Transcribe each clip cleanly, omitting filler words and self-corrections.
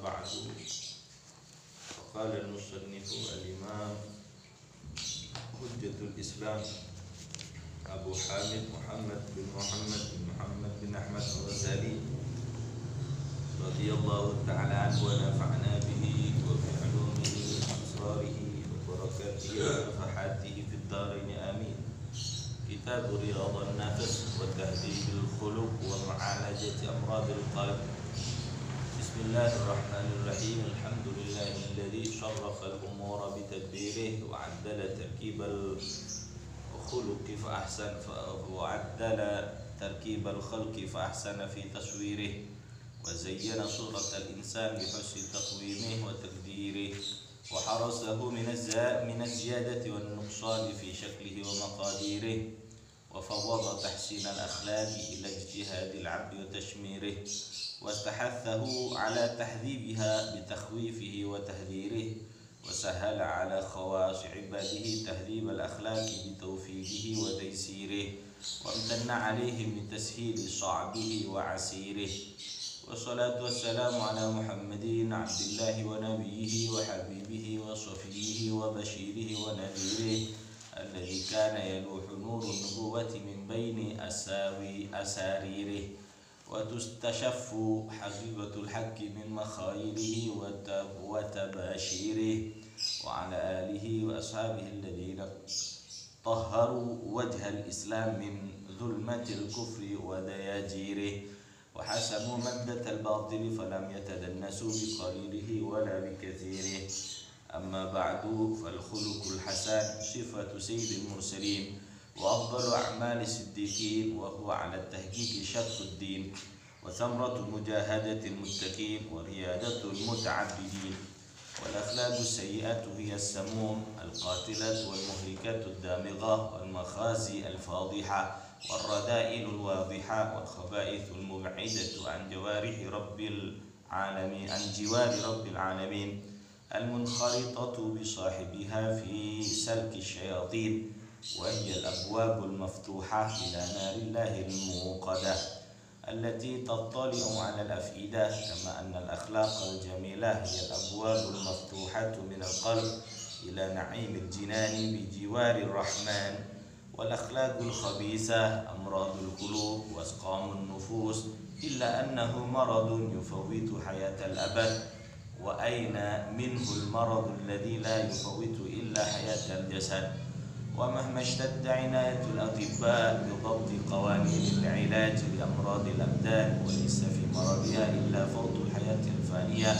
بعد فقال المصنف الإمام حجة الإسلام أبو حامد محمد بن أحمد الغزالي رضي الله تعالى عنه ونفعنا به وبعلومه وأسراره وبركاته ونفحاته في الدارين آمين. كتاب رياض النفس وتهذيب الخلق ومعالجة أمراض القلب. بسم الله الرحمن الرحيم. الحمد لله الذي شرف الأمور بتدبيره وعدل تركيب الخلق فأحسن في تصويره وزين صورة الإنسان بحسن تقويمه وتقديره وحرسه من الزيادة والنقصان في شكله ومقاديره وفوض تحسين الأخلاق إلى اجتهاد العبد وتشميره واستحثه على تهذيبها بتخويفه وتهذيره وسهل على خواص عباده تهذيب الأخلاق بتوفيقه وتيسيره وامتن عليهم بتسهيل صعبه وعسيره والصلاة والسلام على محمد عبد الله ونبيه وحبيبه وصفيه وبشيره ونذيره الذي كان يلوح نور النبوة من بين أساريره وتستشف حقيقة الحق من مخايله وتباشيره وعلى آله وأصحابه الذين طهروا وجه الإسلام من ظلمة الكفر ودياجيره وحسموا مادة الباطل فلم يتدنسوا بقليله ولا بكثيره. أما بعد فالخلق الحسن صفة سيد المرسلين وأفضل أعمال الصديقين وهو على التحقيق شرط الدين وثمرة مجاهدة المتقين وريادة المتعبدين. والأخلاق السيئة هي السموم القاتلة والمهلكة الدامغة والمخازي الفاضحة والرذائل الواضحة والخبائث المبعدة عن جوار رب العالمين المنخرطة بصاحبها في سلك الشياطين وهي الأبواب المفتوحة إلى نار الله الموقدة التي تطلع على الأفئدة كما أن الأخلاق الجميلة هي الأبواب المفتوحة من القلب إلى نعيم الجنان بجوار الرحمن. والأخلاق الخبيثة أمراض القلوب وأسقام النفوس إلا أنه مرض يفوت حياة الأبد. وأين منه المرض الذي لا يفوت إلا حياة الجسد. ومهما اشتد عناية الأطباء بضبط قوانين العلاج لأمراض الأبدان وليس في مرضها إلا فوت الحياة الفانية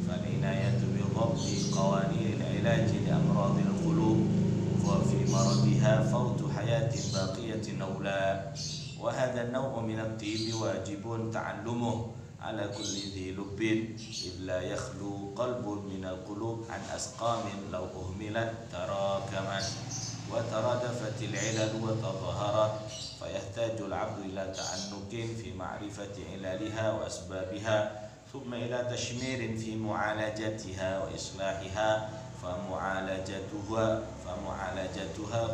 فالعناية بضبط قوانين العلاج لأمراض القلوب وفي مرضها فوت حياة باقية أولى. وهذا النوع من الطب واجب تعلمه على كل ذي لب إذ لا يخلو قلب من القلوب عن أسقام لو أهملت تراكمت وترادفت العلل وتظاهرت فيحتاج العبد إلى تعنت في معرفة عللها وأسبابها ثم إلى تشمير في معالجتها وإصلاحها فمعالجتها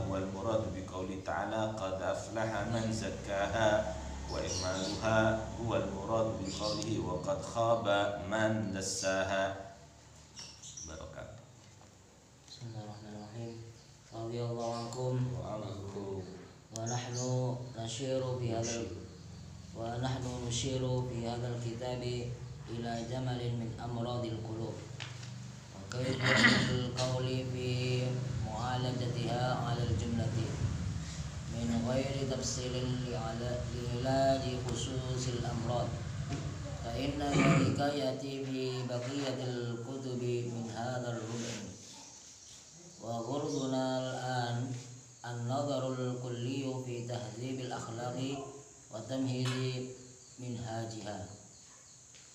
هو المراد بقوله تعالى قد أفلح من زكاها وإعمالها هو المراد بقوله وقد خاب من دساها. بركات. بسم الله الرحمن الرحيم. رضي الله عنكم ونحن نشير في هذا الكتاب إلى جمل من أمراض القلوب وكيفية القول في معالجتها على الجملة من غير تفصيل لعلاج خصوص الأمراض فإن ذلك يأتي في بقية الكتب من هذا الربع. وغرضنا الآن النظر الكلي في تهذيب الأخلاق وتمهيد منهاجها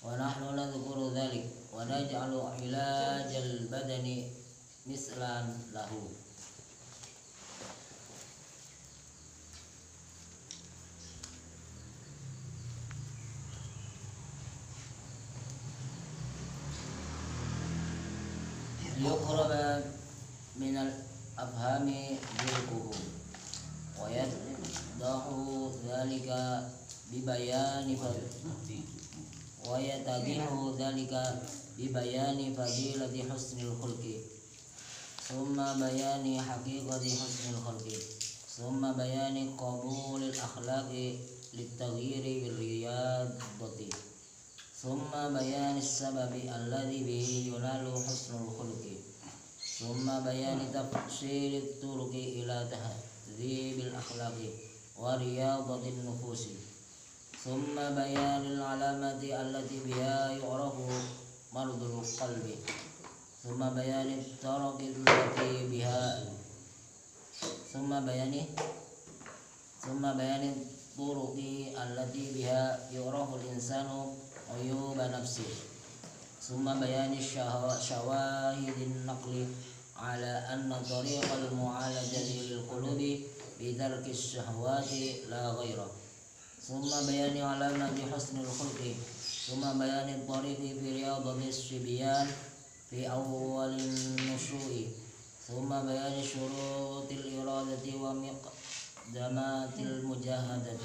ونحن نذكر ذلك ونجعل علاج البدن مثلا له. يقرب من الأفهام ذلكه ويتضح ذلك ببيان ويتضح ذلك ببيان فضيلة حسن الخلق ثم بيان حقيقة حسن الخلق ثم بيان قبول الأخلاق للتغيير بالرياضة ثم بيان السبب الذي به ينال حسن الخلق ثم بيان تفصيل الطرق إلى تهذيب الأخلاق ورياضة النفوس ثم بيان العلامات التي بها يعرف مرض القلب ثم بيان الطرق التي بها ثم بيان الطرق التي بها يعرف الإنسان عيوب نفسه ثم بيان شواهد النقل على أن طريق المعالجة للقلوب بترك الشهوات لا غيره ثم بيان علامة حسن الخلق ثم بيان الطريق في رياضة الصبيان في أول النشوء ثم بيان شروط الإرادة ومقدمات المجاهدة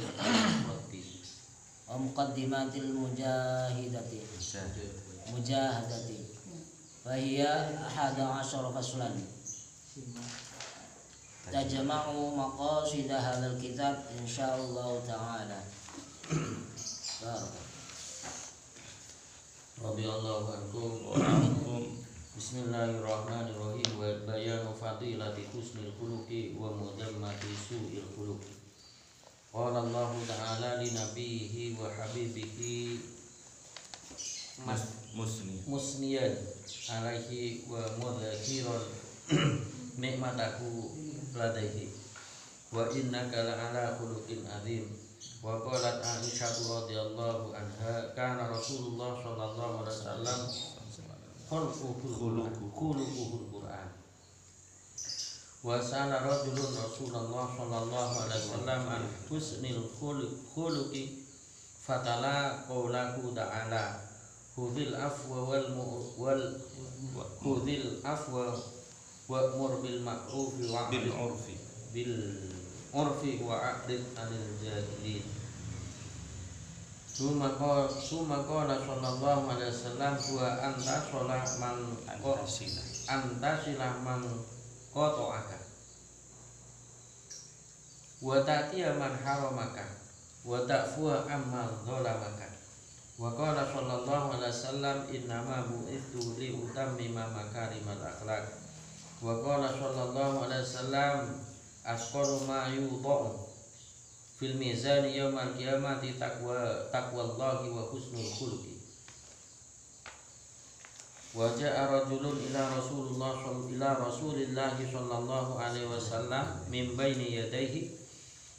ومقدمات المجاهدة فهي 11 فصلا تجمع مقاصد هذا الكتاب إن شاء الله تعالى. Radhiyallahu ankum. Bismillahirrahmanirrahim. Wa bayanu fadilati husnil khuluqi wa mudammati su'il khuluqi. Qala Allah ta'ala li nabiyhi wa habibihi musniyan alaihi wa mudzakiran nikmatahu ladaihi wa innaka la'ala khuluqin azim. Wa qalat Aisyah radhiyallahu anha kana Rasulullah sallallahu alaihi wasallam khuluquhul Qur'an. Wa sa'ala rajulun Rasulullah sallallahu alaihi wasallam an husnil khuluqi fatala qawlahu ta'ala khudhil afwa wa'mur bil ma'rufi wa'rid bil urfi wa'rid anil jahilin. Summa qala sallallahu alaihi wasallam wa antasilah man qata'aka wa ta'tiya man haramaka wa ta'fuwa amman zalamaka. Wa qala sallallahu alaihi wasallam innama bu'ithu li utammima makarimal akhlaq. Wa qala sallallahu alaihi wasallam asqalu ma yudha'u fil mizani yaumal qiyamati taqwallahi wa husnul khuluqi. Wa ja'a rajulun ila Rasulillahi sallallahu alaihi wasallam min baini yadayhi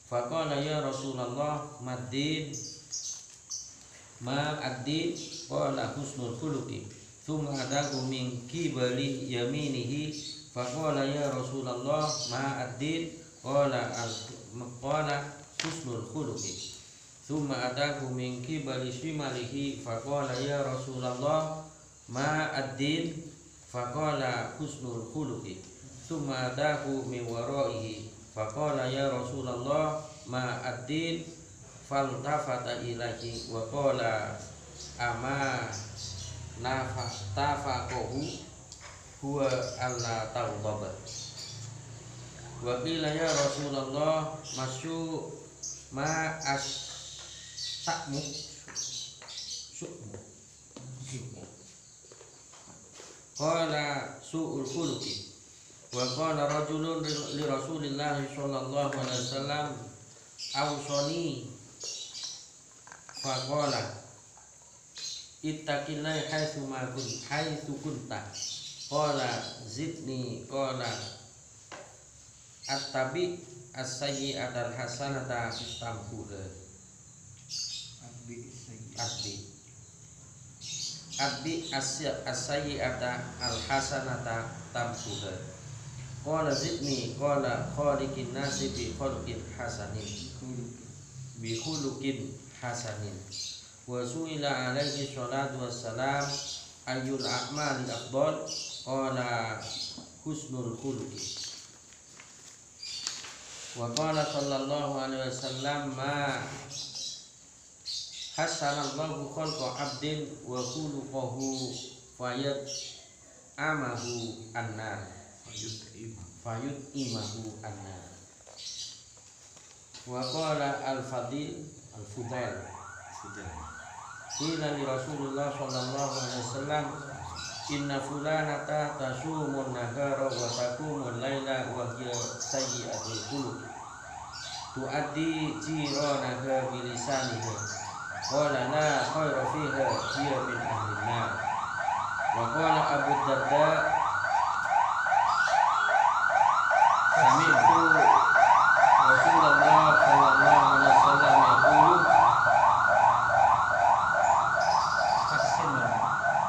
faqala ya Rasulullah mad-din qala husnul khuluqi thumma adahu min qibali yaminihi faqala ya Rasulullah ma ad-din qala husnul khuluqi thumma adahu min qibali shimalihi faqala ya Rasulullah ma ad-din faqala husnul khuluqi thumma adahu min waraihi faqala ya Rasulullah ma ad-din faltafata ilaihi wa qala ama nafaqahu huwa alla tawdaba. Wa qila ya Rasulullah masyu ma as-sa'mu qala su'ul khuluqi. Wa qala rajulun li Rasulillah sallallahu alaihi wasallam awsani faqala ittaqillaha haitsu kunta qala zidni qala attabi as-sayyi'atal hasanata tamhuha abdi as-sayyi'ata al-hasanata tamhuha qala zidni qala khaliqin nasi bi khuluqin hasanin wa su'ila alaihi salatu wassalam ayyul a'mali afdal qala husnul khuluqi. Wa qala sallallahu alaihi wasallam ma hasanallahu khalqa abdin wa khuluquhu fayat amahu annar fayut imahu annar. Wa qala al-Fudail qila li Rasulullah sallallahu alaihi wasallam inna fulanata tasumun nahara wa takumul laila wa hiya sayyi'atul khuluq tuaddi jiranaha bilisaniha qala la khayra fiha hiya min ahli nar. Wa qala Abu Darda sami'tu Rasulullah sallallahu alaihi wasallam yaqulu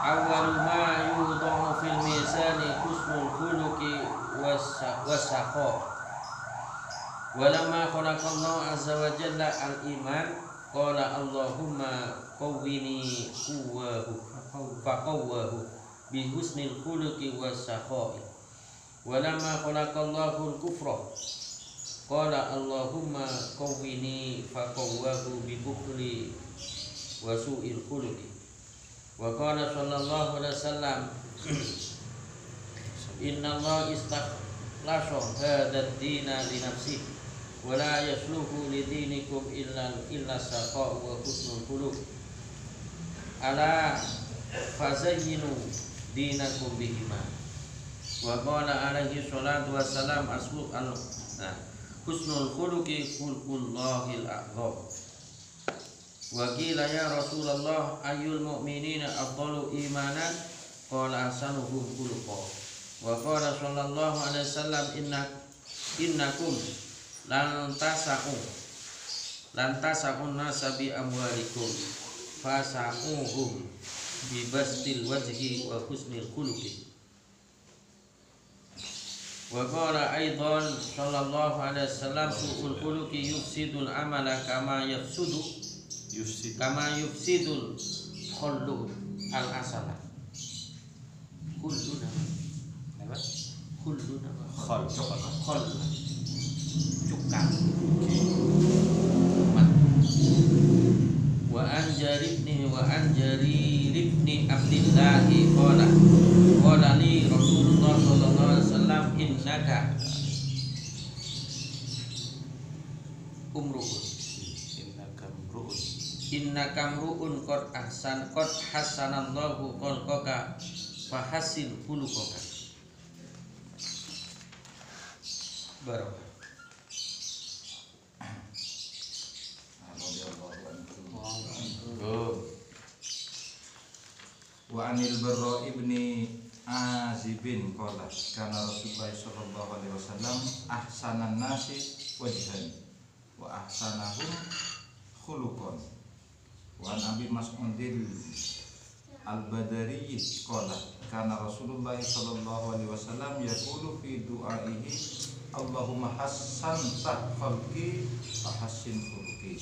awwalu ma yudha'u fil mizani husnul khuluqi was-sakha. Walamma khalaqallahu azza wa jalla al-iman qala Allahumma qawwini faqawwahu bi husnil khuluqi was-sakha. Walamma khalaqallahu al-kufra qala Allahumma qawwini faqawwahu bi bukhli wa su'il khuluqi. Wa qala sallallahu alaihi wasallam inna Allah istakhlasa hadad dina li nafsihi wa la yasluhu li dinikum illa saqa wa husnul khuluq. Ala fazayyinu dinakum bihima. Wa qala alaihi salatu wassalam husnul khuluqi khulqullahil a'zam. Wa qila ya Rasulullah ayyul mu'minina afdalu imanan qala ahsanuhum khuluqa. Wa qala sallallahu alaihi wasallam innakum lan tasa'un nasa bi amwalikum fasa'uhum bi bastil wajhi wa husnil khuluqi. Wa qala aidan sallallahu alaihi wasallam su'ul khuluqi yufsidul amala kama yufsidul khullu al asala. Khulluna apa? Khulluna Khol cukang. Wa anjari ibni Abdillah qala li Rasulullah sallallahu alaihi wasallam innaka mru'un qad hasanallahu khalqaka fahassin khuluqaka. Barokah. Wa anil Barra ibni Azibin qala kana Rasulullah sallallahu alaihi wasallam ahsanan nasi wajhan wa ahsanahum khuluqan. Wa an Abi Mas'udil Al-Badari qala kana Rasulullah sallallahu alaihi wasallam yaqulu fi du'aihi Allahumma hassanta khalqi wa hassin khuluqi.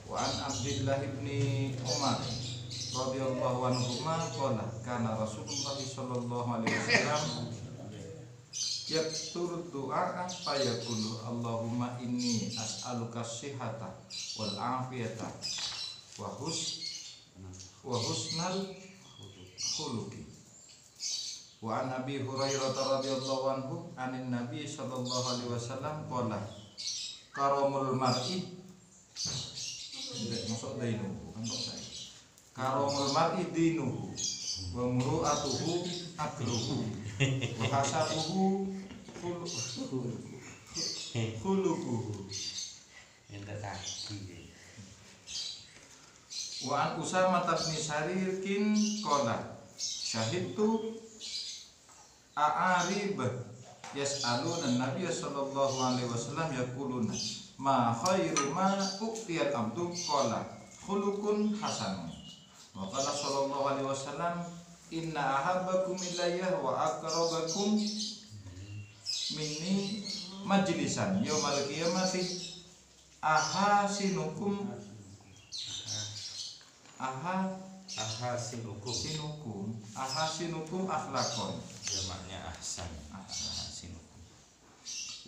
Wa an Abdullah ibni Umar radhiyallahu anhuma qala kana Rasulullah sallallahu alaihi wasallam yaktur du'a fayaqulu Allahumma inni as'aluka sihhata wal afiyata wa husnal khuluqi. Wa an Abi Hurairah radhiyallahu anhu anin Nabi sallallahu alaihi wasallam qala karamul mar'i masuk dainuhu kan kok saya karamul mar'i dinuhu wa muru'atuhu akluhu wa hasabuhu khuluquhu. Ente tadi. Wa an Usamah bin Sarirkin qala syahidtu a'arib yas'aluna an-nabiy sallallahu alaihi wasallam yaquluna ma khairu ma u'tiyal abdu qala khuluqun hasanun. Wa qala sallallahu alaihi wasallam inna ahabbakum ilayya wa aqrabakum minni majlisan yaumal qiyamati ahasinukum akhlaqan. Jamaknya ahsan. Ahsinukum.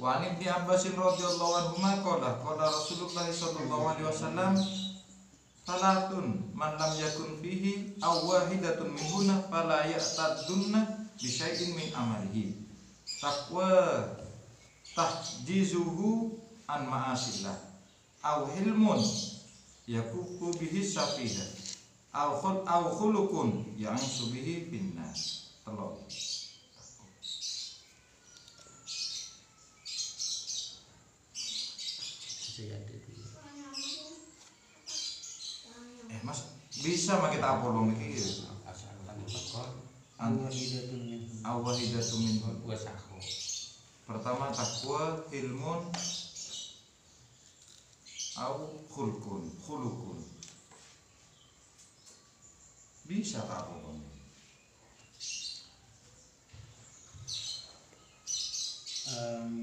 Wa an Ibni Abbas radhiyallahu anhu qala qala Rasulullah sallallahu alaihi wasallam salatun man lam yakun fihi aw wahidatun minhunna fala ya'tadunna bi syai'in min amalihi. Taqwa tahjizuhu an ma'asillah aw hilmun yakufu bihi safiha aw khuluqun ya'ishu bihi binnas. Telur. Mas bisa mah kita apolong iki awahidatun min wasakho. pertama takwa, ilmun, au khulukun bisa tak apolong.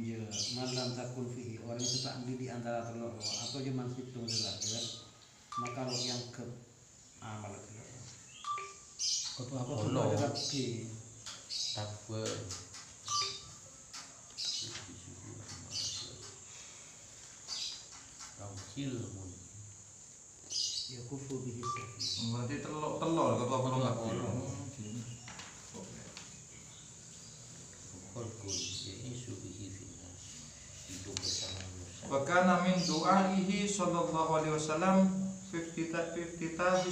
Ya, malam takun fihi orang itu tak di antara telur atau zaman hitung jelas ya. Maka kalau yang ke amal atau apa pun ada lagi Takwa ilmun ya kufu bihi safi. Berarti telur ketua belum apolong. khulqun ya'ishu bihi finnas, hidup bersama manusia. Wa kana min du'aihi sallallahu alaihi wasallam fi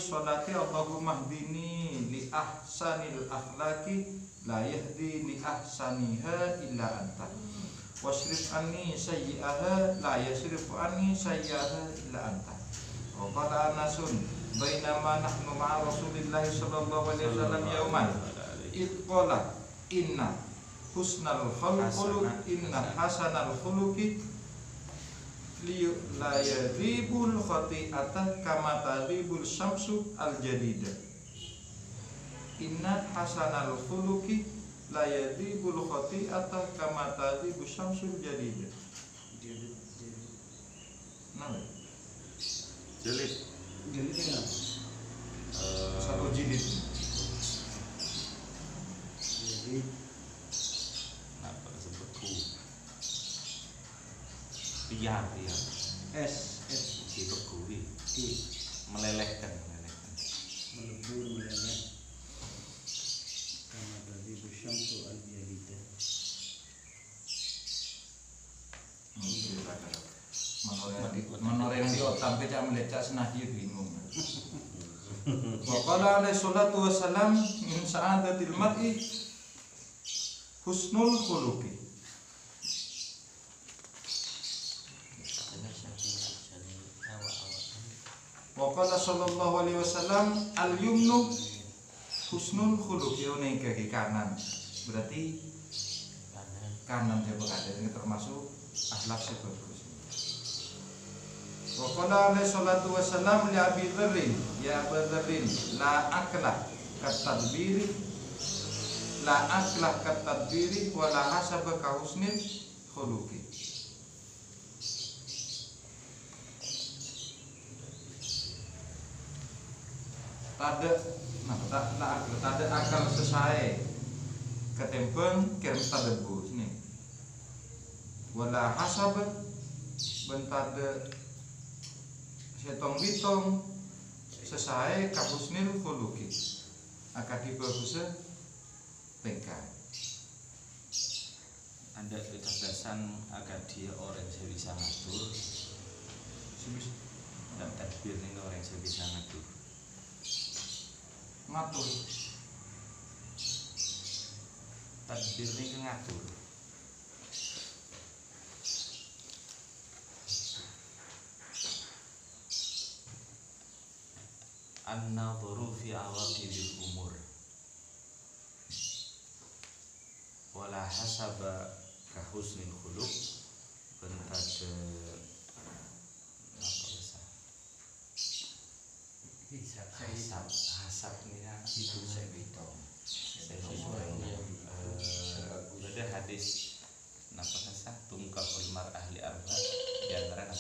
sholati Allahumma hdini li ahsanil akhlaqi la yahdi li ahsaniha illa anta wasrif anni sayyi'aha la yasrifu anni sayyi'aha illa anta. Wa qala Anasun bainama nahnu ma'a Rasulillahi sallallahu alaihi wasallam yauman id qala inna husnal khuluqi inna hasanal khuluqi la yadribul khati'ata kama tadribul syamsu al jadida. Inna hasanal khuluqi la yadribul khati'ata kama tadribul syamsu al jadida. Nah, Jilid. Jadi kan satu jilid. jadi Kenapa disebut ku? Piar. S Itu kuwi. I Melelehkan. melebur meleleh karena tadi busyamsu al jadida. Menoreng dia sampai cak melecak senadi bingung. Wa qala alaihi salatu wassalam min sa'adatil mar'i husnul khuluqi. Wa qala sallallahu alaihi wasallam al yumnu husnul khuluqi, ini kaki kanan. Berarti kanan saya berkata ini termasuk akhlak yang bagus. Wa qala alaihi salatu wassalam li Abi Dzarrin ya Abu Dzarrin la aklah katadbiri wa la hasaba ka husnil khuluqi. Tada akal sesuai ketempeng kirim tadebus nih. Wala hasab bentade setong-bitong sesuai kahusnil khuluqi. Akadi bagusnya tingkah. Ada kecerdasan agar dia orang yang bisa ngatur. Dan tadbir ini orang yang bisa ngatur. Ngatur. Tadbir ini ngatur. An-nadhuru fi awaqibil umur wala hasaba ka husnil khuluq bentade apa bisa hasab ini itu saya bilang ada hadis napa kasah tungkah ulmar ahli arba di antara apa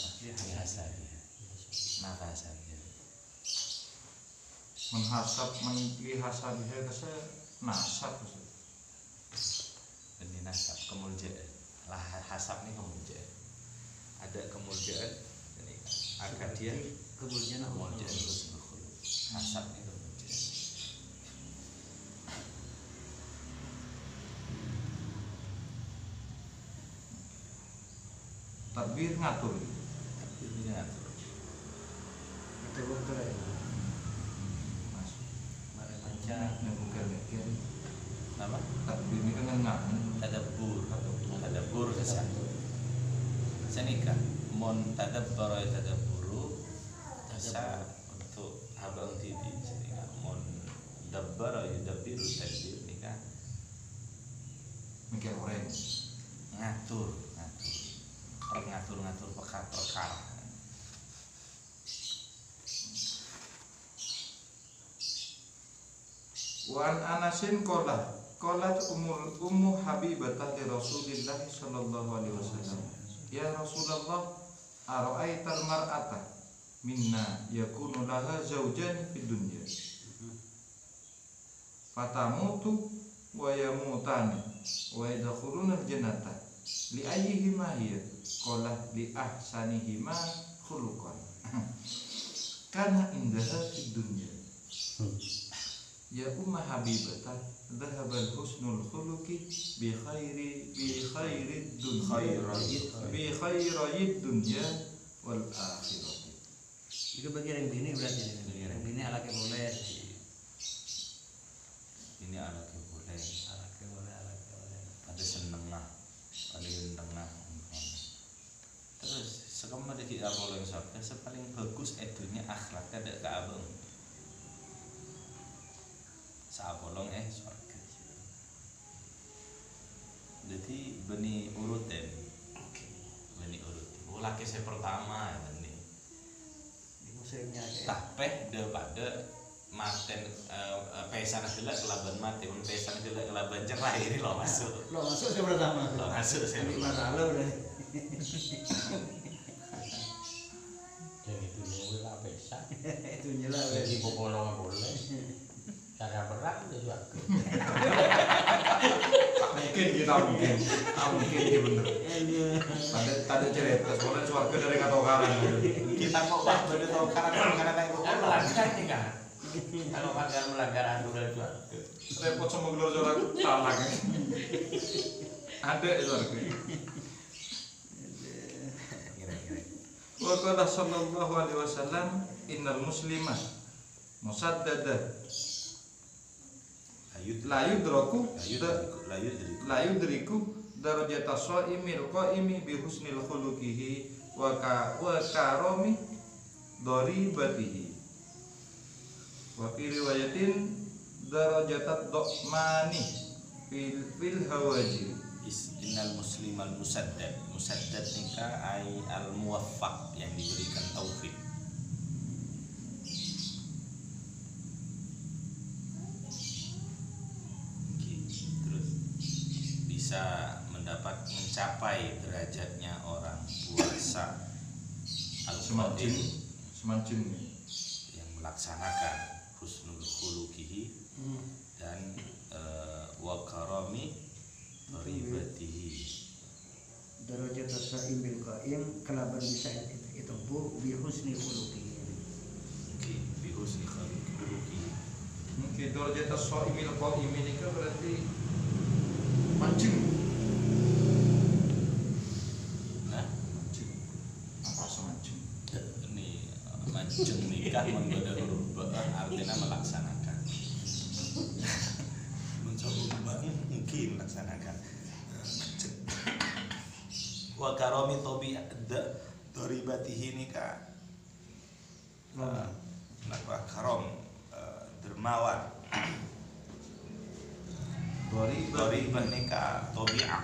hasabi nafasah Menghasab menlihasabiha kasa nasab. Ini nasab kemuljaan. Lah hasab ini kemuljaan. Ada kemuljaan ini agar dia kemudian kemuljaan asap itu. Takbir ngatur. Ini ngatur. Itu betul ya. Masuk. Mari baca. Yang bukan mikir. Apa? Takbir ini kan ngangan. Tadabbur kesan. Senika mon tadabbara tadabburu bisa untuk abang TV senika mon dabbara yudabbiru tadbir nika Mikir orang. ngatur perkara. Wan Anasin qalat ummu Habibatah li Rasulillah sallallahu alaihi wasallam. Ya Rasulullah, ara'aital mar'ata minna yakunu laha zawjan fid dunya. Fatamutu wa yamutani wa yadkhuluna al-jannata. Li ayyihima hiya? Qala li ahsanihima khuluqan. Kana indaha fid dunya. Ya umma Habibatah, dhahabal husnul khuluqi bi khairid dunya wal akhirati. Itu bagi yang bini berarti ini. Yang bini alaknya boleh. Ini anaknya boleh. Alaknya boleh. Ada senengah, ada yang tengah. Terus sekarang ada kita boleh sabda sepaling bagus edunya akhlaknya ada ke abang. Sabolong surga. Jadi benih urutan. Benih urutan. Laki saya pertama ini. Di musimnya kayak. Tapi daripada maten pesan gelak kelaban mati, pesan gelak kelaban cerai ini lo masuk. Lo masuk saya pertama. Lo masuk saya. Di mana lo udah? Jadi itu nyewa pesan. Itu nyela. Jadi popolong boleh. Cara berat itu juga. Mungkin kita mungkin dia bener. Tadi cerita soalnya suarga dari katokaran. Kita kok bah bener tau karena kayak Kan melanggar nih kan. Kalau melanggar aturan juga. Repot sama gelor suara talak. Ada suarga. Wa qala sallallahu alaihi wasallam innal muslimah musaddada la yudriku darajata shaimil qaimi bi husnil khuluqihi wa karami daribatihi wa fi riwayatin darajata dhmani fil hawajir. Innal muslimal musaddad nikah ay al muwaffaq yang diberikan taufik. Terus bisa mencapai derajatnya orang puasa al-qadim Semancing yang melaksanakan husnul khuluqihi dan wa karami ribatihi. Darajat as-saimil qaim kelaban bisa itu bu bi husni khuluqihi. Oke, bi husni khuluqihi. Mungkin darajat as-shaimil qaim ini kan berarti mancing. Nah, Mancing. Apa semancing? ini mancing nikah menggoda huruf ba artinya melaksanakan. Mencoba membangun mungkin melaksanakan. Wa karami doribatihi nikah. Wa karom dermawan. Doribah nikah tobi'ah.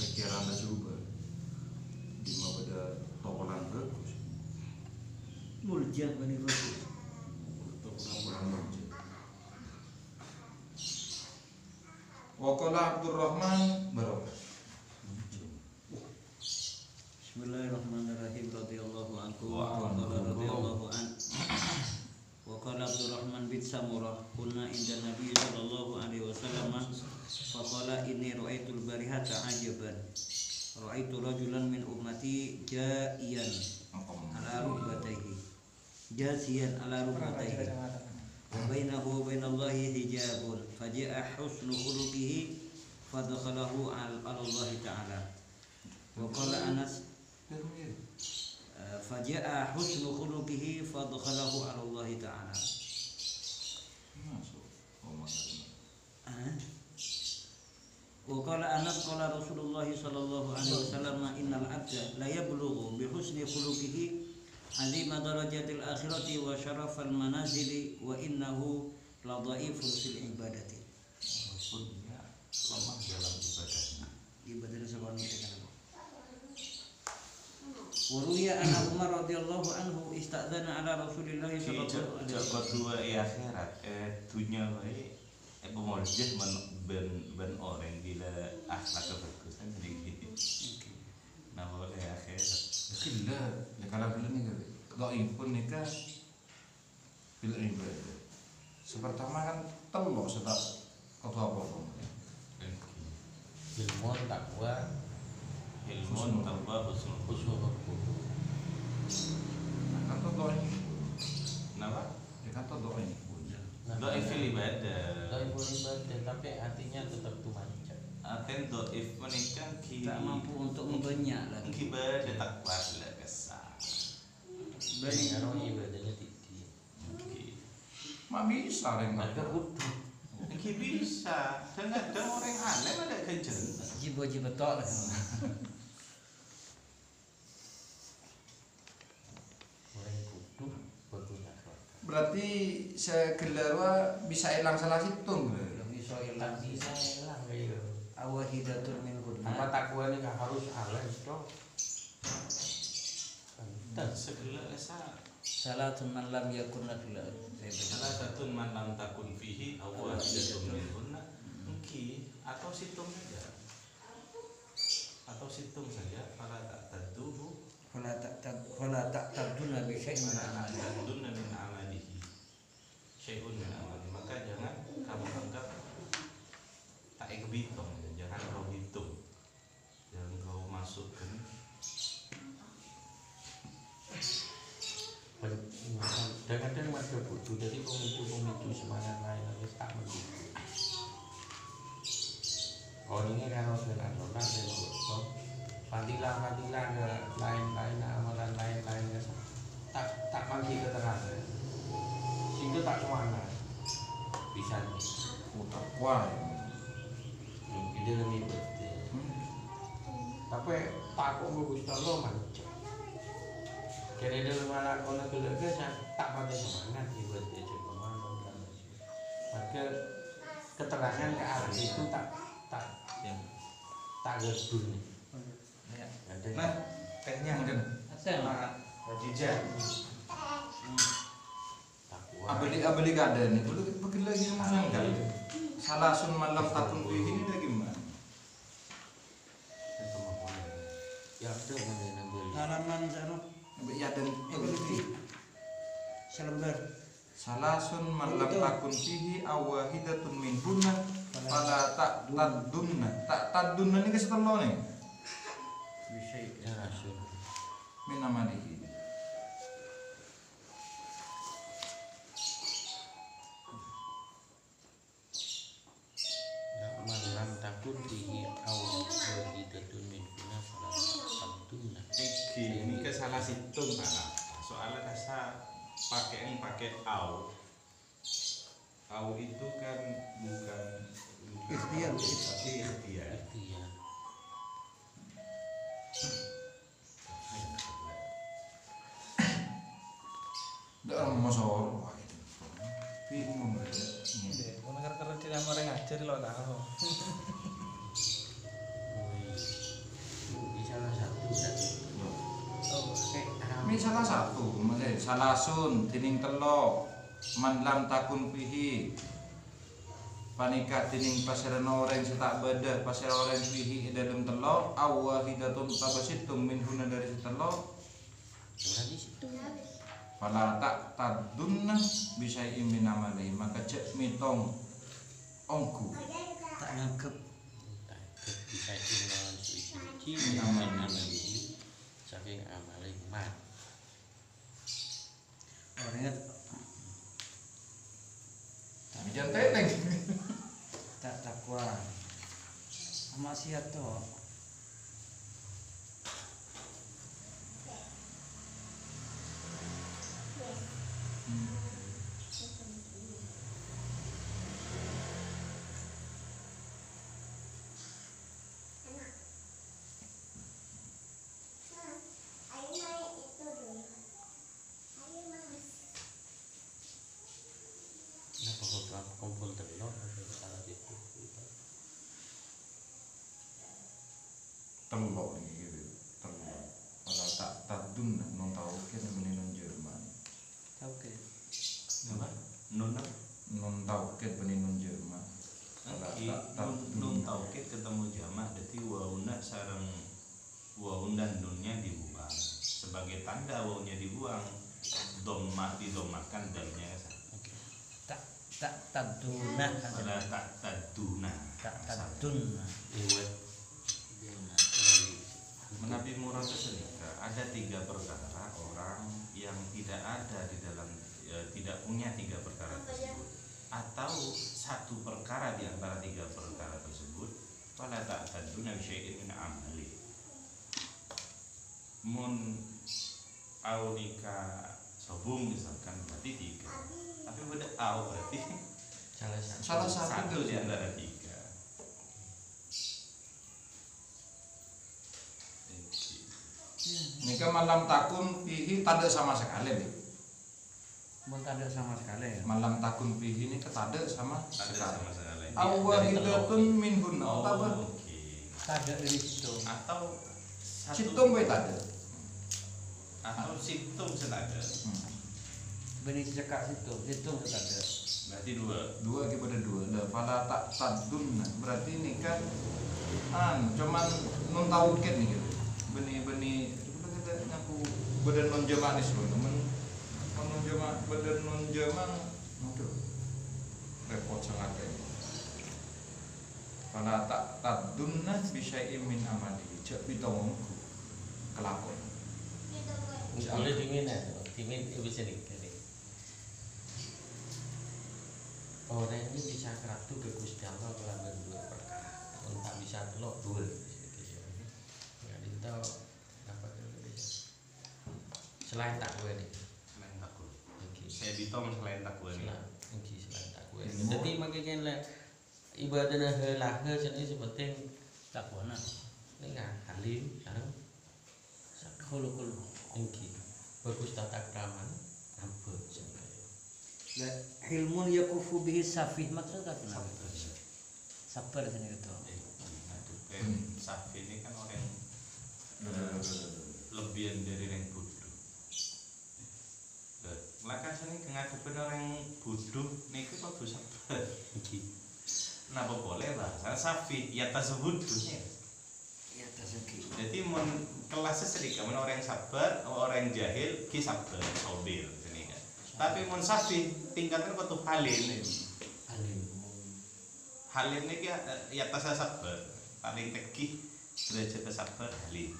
Pikiran Anda juga di mana ada tokolan bagus. Muljah bani rasul. Tokolan bagus. Waqala Abdurrahman barokah. Bismillahirrahmanirrahim. Radhiyallahu anhu Wa anhu. radhiyallahu an. Wa qala Abdurrahman bin Samurah kunna inda Nabi sallallahu alaihi wasallam fa qala inni ra'aitul barihata ajaban ra'aitu rajulan min ummati ja'iyan ala rukbatayhi jasiyan ala rukbatayhi wa bainahu wa bainallahi hijabun faja'a husnu khuluqihi fadakhalahu ala Allah ta'ala wa qala Anas faja'a husnu khuluqihi fadakhalahu ala Allah ta'ala. Wa qala Anas qala Rasulullah sallallahu alaihi wasallam innal 'abda la yablughu bi husni khuluqihi azima darajatil akhirati wa syarafal manazili wa innahu la dhaifun fil ibadati. Maksudnya lemah dalam ibadahnya. Ibadah seperti itu kan. Wa ruya anna Umar radhiyallahu anhu istadzana ala Rasulillah sallallahu alaihi wasallam. Jabat dua akhirat dunia wae pemoleh ben orang gila akhlak kebagusan jadi gitu. Nah boleh akhirat. Gila, ya kalau dulu nih doi pun nikah bil ibadah. Sepertama kan telok setak kau apa pun. ilmu takwa Ilmu tambah husnul husnul Kan tuh doi, Kenapa? ya kan tuh doi pun. Doif fil ibadah. Doif ibadah tapi hatinya tetap tuh manca. Aten doif menikah Tak mampu untuk membanyak lagi. ibadah takwa lah kesal. Bani karo ibadahnya tinggi. Mak bisa reng Maka kudu Mungkin bisa. Dan ada orang alim ada kejen. Jibo-jibo tok lah. orang kudu berguna. Berarti segelarwa bisa hilang salah situng. Belum iso ilang Tak bisa hilang kayak awahidatun min apa hudna. takwa ini gak harus alim toh. Dan segala esa. Salatun man lam yakun fil Salah satu man lam takun fihi awal jatuh minhunna. Mungkin atau situng saja. Atau situng saja. Fala tak taduhu. fala ta'tabduna bi syai'in min amali. Tadunna min amalihi. Syai'un min amali. Maka jangan kamu anggap tak hitung. Jangan kau hitung. Jangan kau masukkan. Kadang-kadang ada butuh jadi pemicu semangat lain harus tak mendukung. Oh ini kan dengan nona dan butuh fadilah ke lain-lain amalan lain-lain tak panggil keterangan. Situ tak kemana bisa nih. Putar kuah. Ide lebih betul. Tapi takut bagus kalau macam. Kira dalam malah kalau keluarga saya tak pakai semangat buat dia cuma maka keterangan ke arah itu tak gedul nih. Ada Kayaknya kan. Rajija. takwa. Abeli kada nih. Begitu lagi mana enggak? Salah sun malam takun fihi ini lagi gimana? Ya ada yang beli. Halaman sana Ya dan selembar. Salasun man lam takun fihi awahidatun min hunna fala tadunna. Tak tadunna ini kesetelo nih. Ya Rasul. Min amalihi. Ya malam takut dihi au wahidatun min kuna fala taqduna. Ini ke salah situng Pak. Soalnya kasa pakai au. Au itu kan bukan Ikhtiar. ikhtiar. Iya. Ndak orang masuk. Bingung mereka. Karena tidak mau ngajar lo tahu. Di salah satu kan. Ini salah satu, maksudnya salasun tining telo man lam takun fihi panika tining pasaran orang setak badah pasaran orang fihi dalam telo awahidatun tabasitum min huna dari telo Di situ. fala tak tadunna bisa imin amali maka cek mitong ongku Tak nangkep. bisa dengan suci aman amali saking amale mat. Orangnya Bijan teneng. tak takwa. Maksiat toh. Napa kok kumpul telok salah itu. Telok iki gitu. Telok. Kalau tak tadun non tahu kan benih non Jerman. Tahu ke? Apa? Nun Non tahu kan benih non Jerman. nun taukid ketemu jamak jadi wauna sareng waun dan nunnya dibuang sebagai tanda waunya dibuang domma didomakan dalnya Tak taduna. adalah tak taduna Tak tadun. Iwet Nabi Murad Selika ada 3 perkara orang yang tidak ada di dalam tidak punya 3 perkara tersebut atau 1 perkara di antara 3 perkara tersebut fala ta'taduna bi syai'in min amali mun aunika sobung misalkan berarti 3 tapi beda au berarti salah satu di antara 3. Nika malam takun fihi tak ada sama sekali nih. Mun tak ada sama sekali. Malam takun fihi ini tak ada sama Ada sekali. sama sekali. Awahidatun minhun atau Oke. Tak ada dari situ. Atau citum bae tak ada. atau situng senada Benih cekak situ, hitung tak ada. berarti 2. Dua kepada 2. Dah fala tak tadun berarti ini kan cuman non taukid nih gitu. Benih-benih kita ngaku badan non jamanis loh temen. Non jama badan non jamang aduh repot sangat ya. Fala tak tadunna bi syai'in min amali cek pitongku kelakon. boleh dingin ya, dingin itu bisa dikit. Orang ini bisa keratu ke Gusti Allah kelaban 2 perkara. Entah bisa telok 2. Nggak ditahu apa itu. Selain takwa ini. Selain takwa. Oke. Saya bitom selain takwa ini. Selain takwa. Jadi makanya lah ibadah lah jadi sepenting Takwana. ini nggak halim, kan? Kulu-kulu. Tinggi. Bagus tata krama. Apa La ilmun yakufu bihi safih maksudnya kenapa? Sabar sini gitu. Safi ini kan orang lebihan dari yang bodoh. Maka sini ngadepan orang bodoh niku kudu sabar. Kenapa boleh bahasa safi ya tasawudunya. Ya tasaki. Jadi mon kelasnya sedikit mon orang sabar, orang jahil ki sabar, sobir sini kan. Tapi mon safi tingkatnya kudu halim. Halim ini ya tasawuf sabar, paling tegih derajat sabar halim.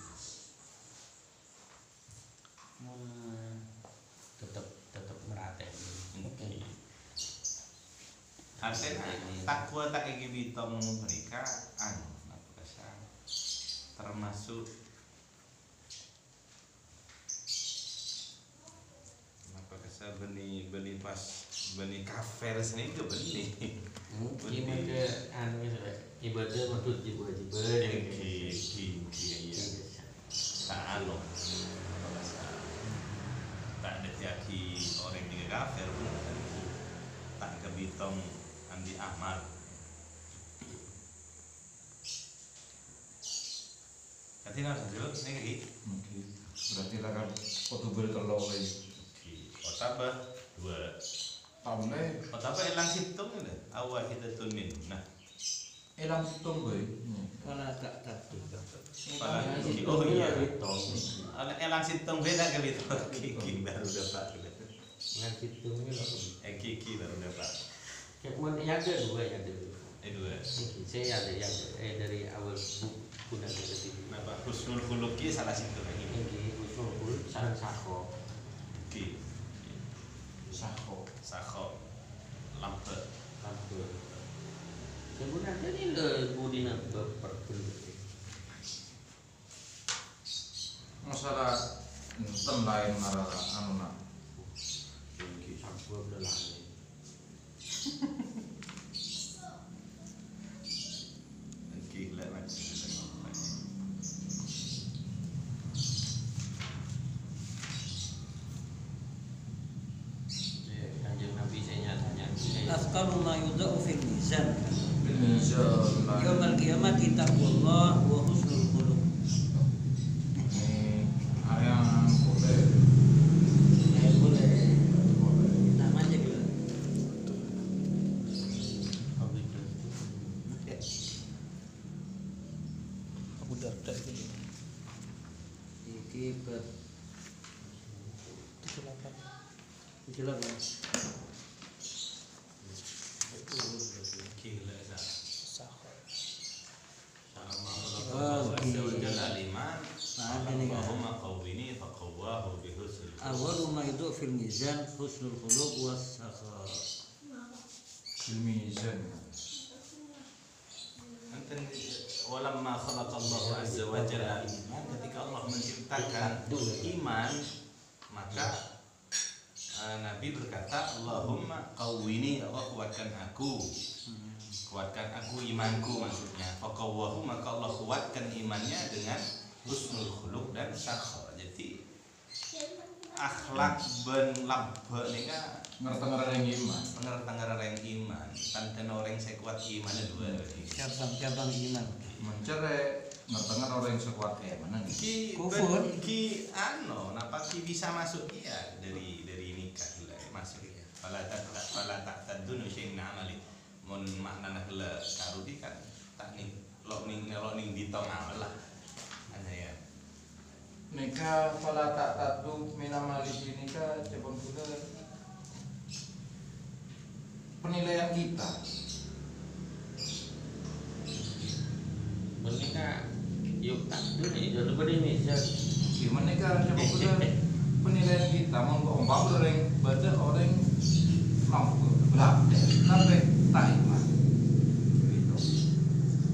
tetap merata. Artinya takwa tak ingin bitom mereka termasuk apa kesal benih pas benih kafir sini ke benih Ibadah anu ibadah maksud ibadah Sa'alo tak ada jadi orang yang kafir pun tak kebitom andi amal. Nanti nggak lanjut, ini lagi. Berarti lah kan foto bertelur lagi. Otaba 2. Tamle Otaba elang situng ini, awal kita tunin. Nah, elang hitung boy. Kalau tak tahu. oh iya, elang situng beda ke itu. Kiki baru dapat. ngan situ ini loh. Kiki baru dapat. Kayak mau ya ada 2 ya ada. Dua. Saya ada yang dari awal buku dan ketiga. Napa husnul khuluqi salah satu lagi. Ini usul khuluq sareng sakho. Ki sakho lampe. Sebenarnya ini lebu dina berperkuluh. Masalah enten lain marah anu nak. Ini sampai belalang. Gila lagi. Kanjeng Nabi saya nyatanya. Afqalu ma yudau fil mizan. Bil mizan. Yaumul qiyamati taqwallah wa husnul khuluq. Ini ayang boleh. Boleh. Nama aja dulu. Abu Darda itu Iki bab 78. jelas Mas. Gila sak. Sahur. Sama Oh, Allah azza wa jalla al-iman. Ada nih, Kak. Allahumma qawwini faqawwahu bi husnil khuluq. Awwalu ma yudau fil mizan husnul khuluq was sakha. Bil mizan. Enten walamma khalaqallahu azza wa jalla al-iman, ketika Allah menciptakan iman, maka Nabi berkata, Allahumma qawwini, Allah kuatkan aku. Kuatkan aku imanku maksudnya. Faqawwahu, maka Allah kuatkan imannya dengan husnul khuluq dan sakha. Jadi akhlak ben labbe nika Ngerti-ngerti yang iman. pengertian orang iman. Tanten orang saya kuat imannya dua. Cabang-cabang iman. Mencerai ngerti-ngerti orang yang sekuat mana nih? Ki Kufur. ki ano, napa ki bisa masuk ya dari nikah gila masuk ya. Fala ta'tadunu syai'in amali. Mun maknana gila karudi kan tak ning lo ning ditong amal lah. Ana ya. Nikah pala tak tatu minamali nikah cepon pula penilaian kita. Menika yuk tak dulu jadi berdiri Gimana nikah cepon pula penilaian kita mau umpam orang baca orang lampu belak sampai tak iman. Gitu.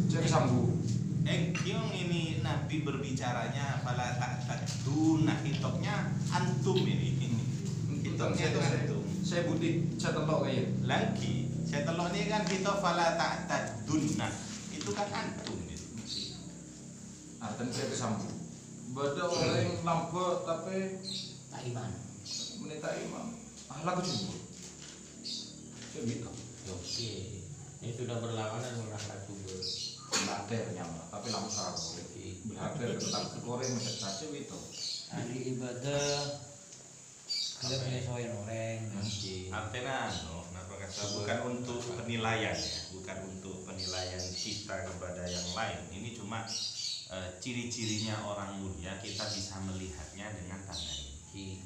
Jadi sambung. Yang ini Nabi berbicaranya fala ta'taduna hitoknya antum ini. Hitoknya itu antum. Saya budi saya telok kayak Lagi saya telok ini kan kita fala ta'taduna. Itu kan antum itu. artinya saya kesambung. Baca orang lampu tapi Tak iman. menita imam. Lagu juga. Saya gitu. Oke, ini sudah berlawanan dengan akhlak subur. Belajar nyama, tapi lampu sarap. Belajar tentang goreng macam saja itu. Ahli ibadah ada penyesuaian orang. Artinya bukan untuk penilaian ya, bukan untuk penilaian kita kepada yang lain. Ini cuma ciri-cirinya orang mulia, kita bisa melihatnya dengan tanda ini.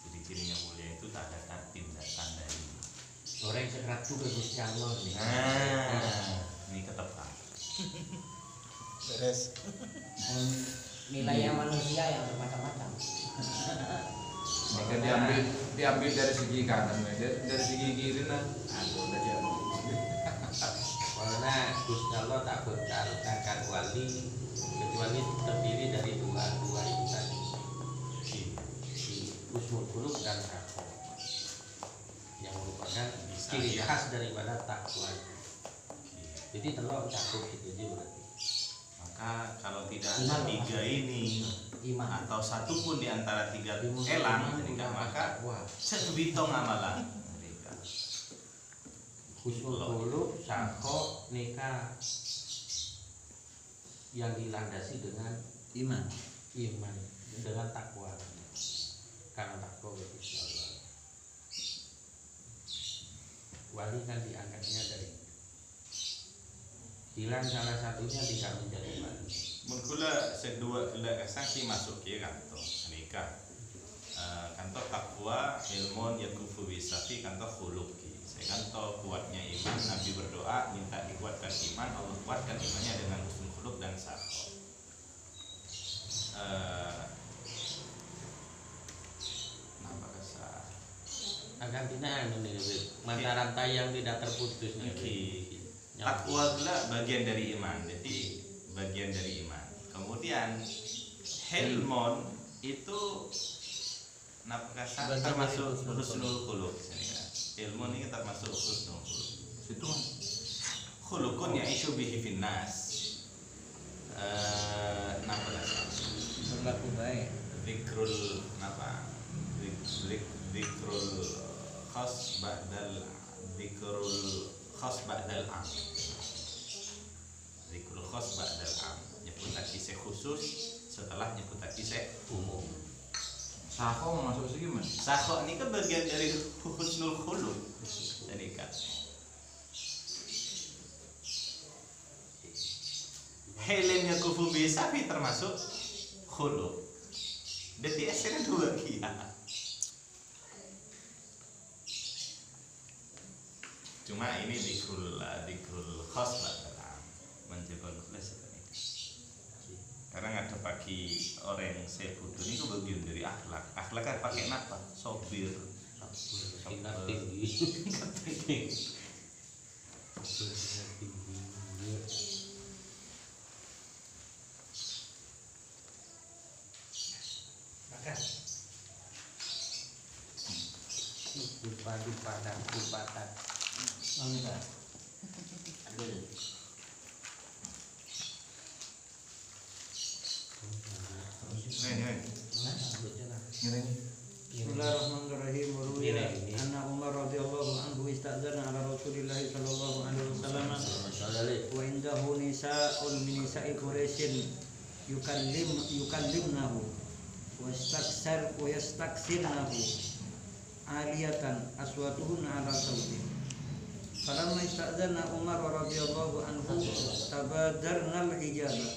Ciri-cirinya mulia itu tak ada tanda ini. Orang sekerat juga Gusti Allah nih. Ini ketepat. Beres. Nilainya manusia yang bermacam-macam. Jika diambil dari segi kanan, dari segi kiri nah, aduh aja. Karena Gusti Allah tak berkatakan wali kecuali terdiri dari dua itu tadi. Husnul khuluq dan takwa yang merupakan ciri khas daripada takwa. Jadi telur cakup itu aja berarti. Maka kalau tidak ada tiga ini Iman. atau satu pun di antara tiga elang, maka sebitong amalan. Husnul khuluq, sakho, nikah yang dilandasi dengan Iman. iman, dengan takwa. Karena takwa Gusti Allah. Wali kan diangkatnya dari hilang salah satunya tidak menjadi wali. Mengkula sedua kula kasangki masuk ya kanto nikah. Kanto takwa ilmun yakufu bisafi kanto khuluqi. Ya kan toh kuatnya iman, Nabi berdoa minta dikuatkan iman, Allah kuatkan imannya dengan husnul khuluq dan sakho. Nampak kesah. Agak binaan ini mata rantai yang tidak terputus nih. Takwa adalah bagian dari iman, jadi bagian dari iman. Kemudian hilmon itu termasuk husnul khuluq. Ilmu ini termasuk husnul khuluq. Situ kan Khuluqun ya'ishu bihi finnas. Berlaku baik. Zikrul zikrul khas ba'dal am. Zikrul khas ba'dal am. Nyebutan kisah khusus setelah nyebutan kisah umum. Sakho masuk sih gimana? Sakho ini kan bagian dari husnul khuluq. Jadi kan Helennya kufu bisafi termasuk khuluq. Jadi esnya dua kia. Cuma ini dikrul khas dalam menjaga nulis karena ada pagi orang yang saya butuh ini bagian dari akhlak. Akhlak kan pakai apa? Sobir, Tingkat tinggi. Dupatan. Enggak. Adul. Bismillahirrahmanirrahim. Ruwiya anna Umar radhiyallahu anhu istadzana ala Rasulillah sallallahu alaihi wasallam wa indahu nisa'un min nisa'i Quraisyin yukallimnahu wa yastaksirnahu aliyatan aswatuhunna ala sawti. Falamma istadzana Umar radhiyallahu anhu tabadarna al-hijaba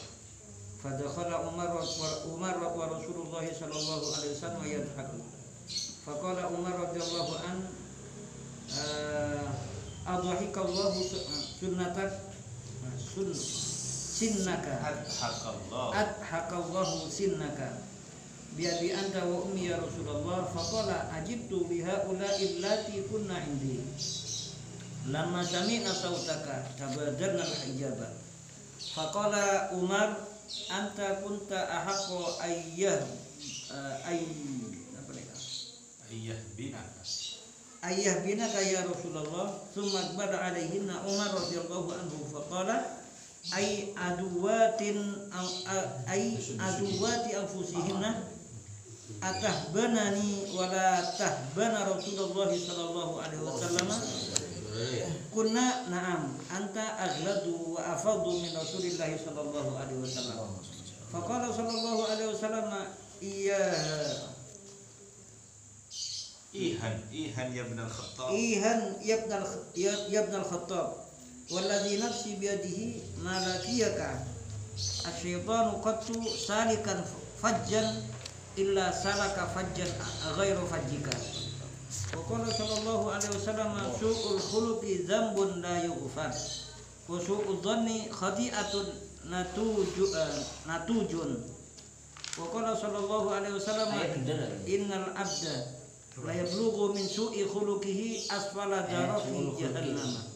fadakhala Umar wa Rasulullah sallallahu alaihi wasallam yadhaku. Faqala Umar radhiyallahu an adhahikallahu sinnaka adhakallahu sinnaka biabi anta wa ummi ya Rasulullah. Faqala ajibtu bihaula'i allati kunna indi lamma sami'na sautaka tabadarna al-hijaba. Faqala Umar anta kunta ahaqqa ayyah binaka ya Rasulullah. Thumma akbara alaihinna Umar radhiyallahu anhu faqala ay aduwati anfusihinna atahbanani wa la tahbana Rasulullah sallallahu alaihi wasallam. Kunna na'am anta aghladu wa afaddu min Rasulillah sallallahu alaihi wasallam. Faqala sallallahu alaihi wasallam Ihan ya ibn al-Khattab. Ihan ya ibn al-Khattab. Walladhi nafsi biyadihi ma lakiyaka asyaitanu qattu salikan fajjan illa salaka fajjan ghairu fajjika. Wa qala sallallahu alaihi wasallam su'ul khuluqi dzambun la yughfar wa su'udz dhanni khati'atun natujun. Wa qala sallallahu alaihi wasallam innal abda la yablughu min su'i khuluqihi asfala darati jahannam.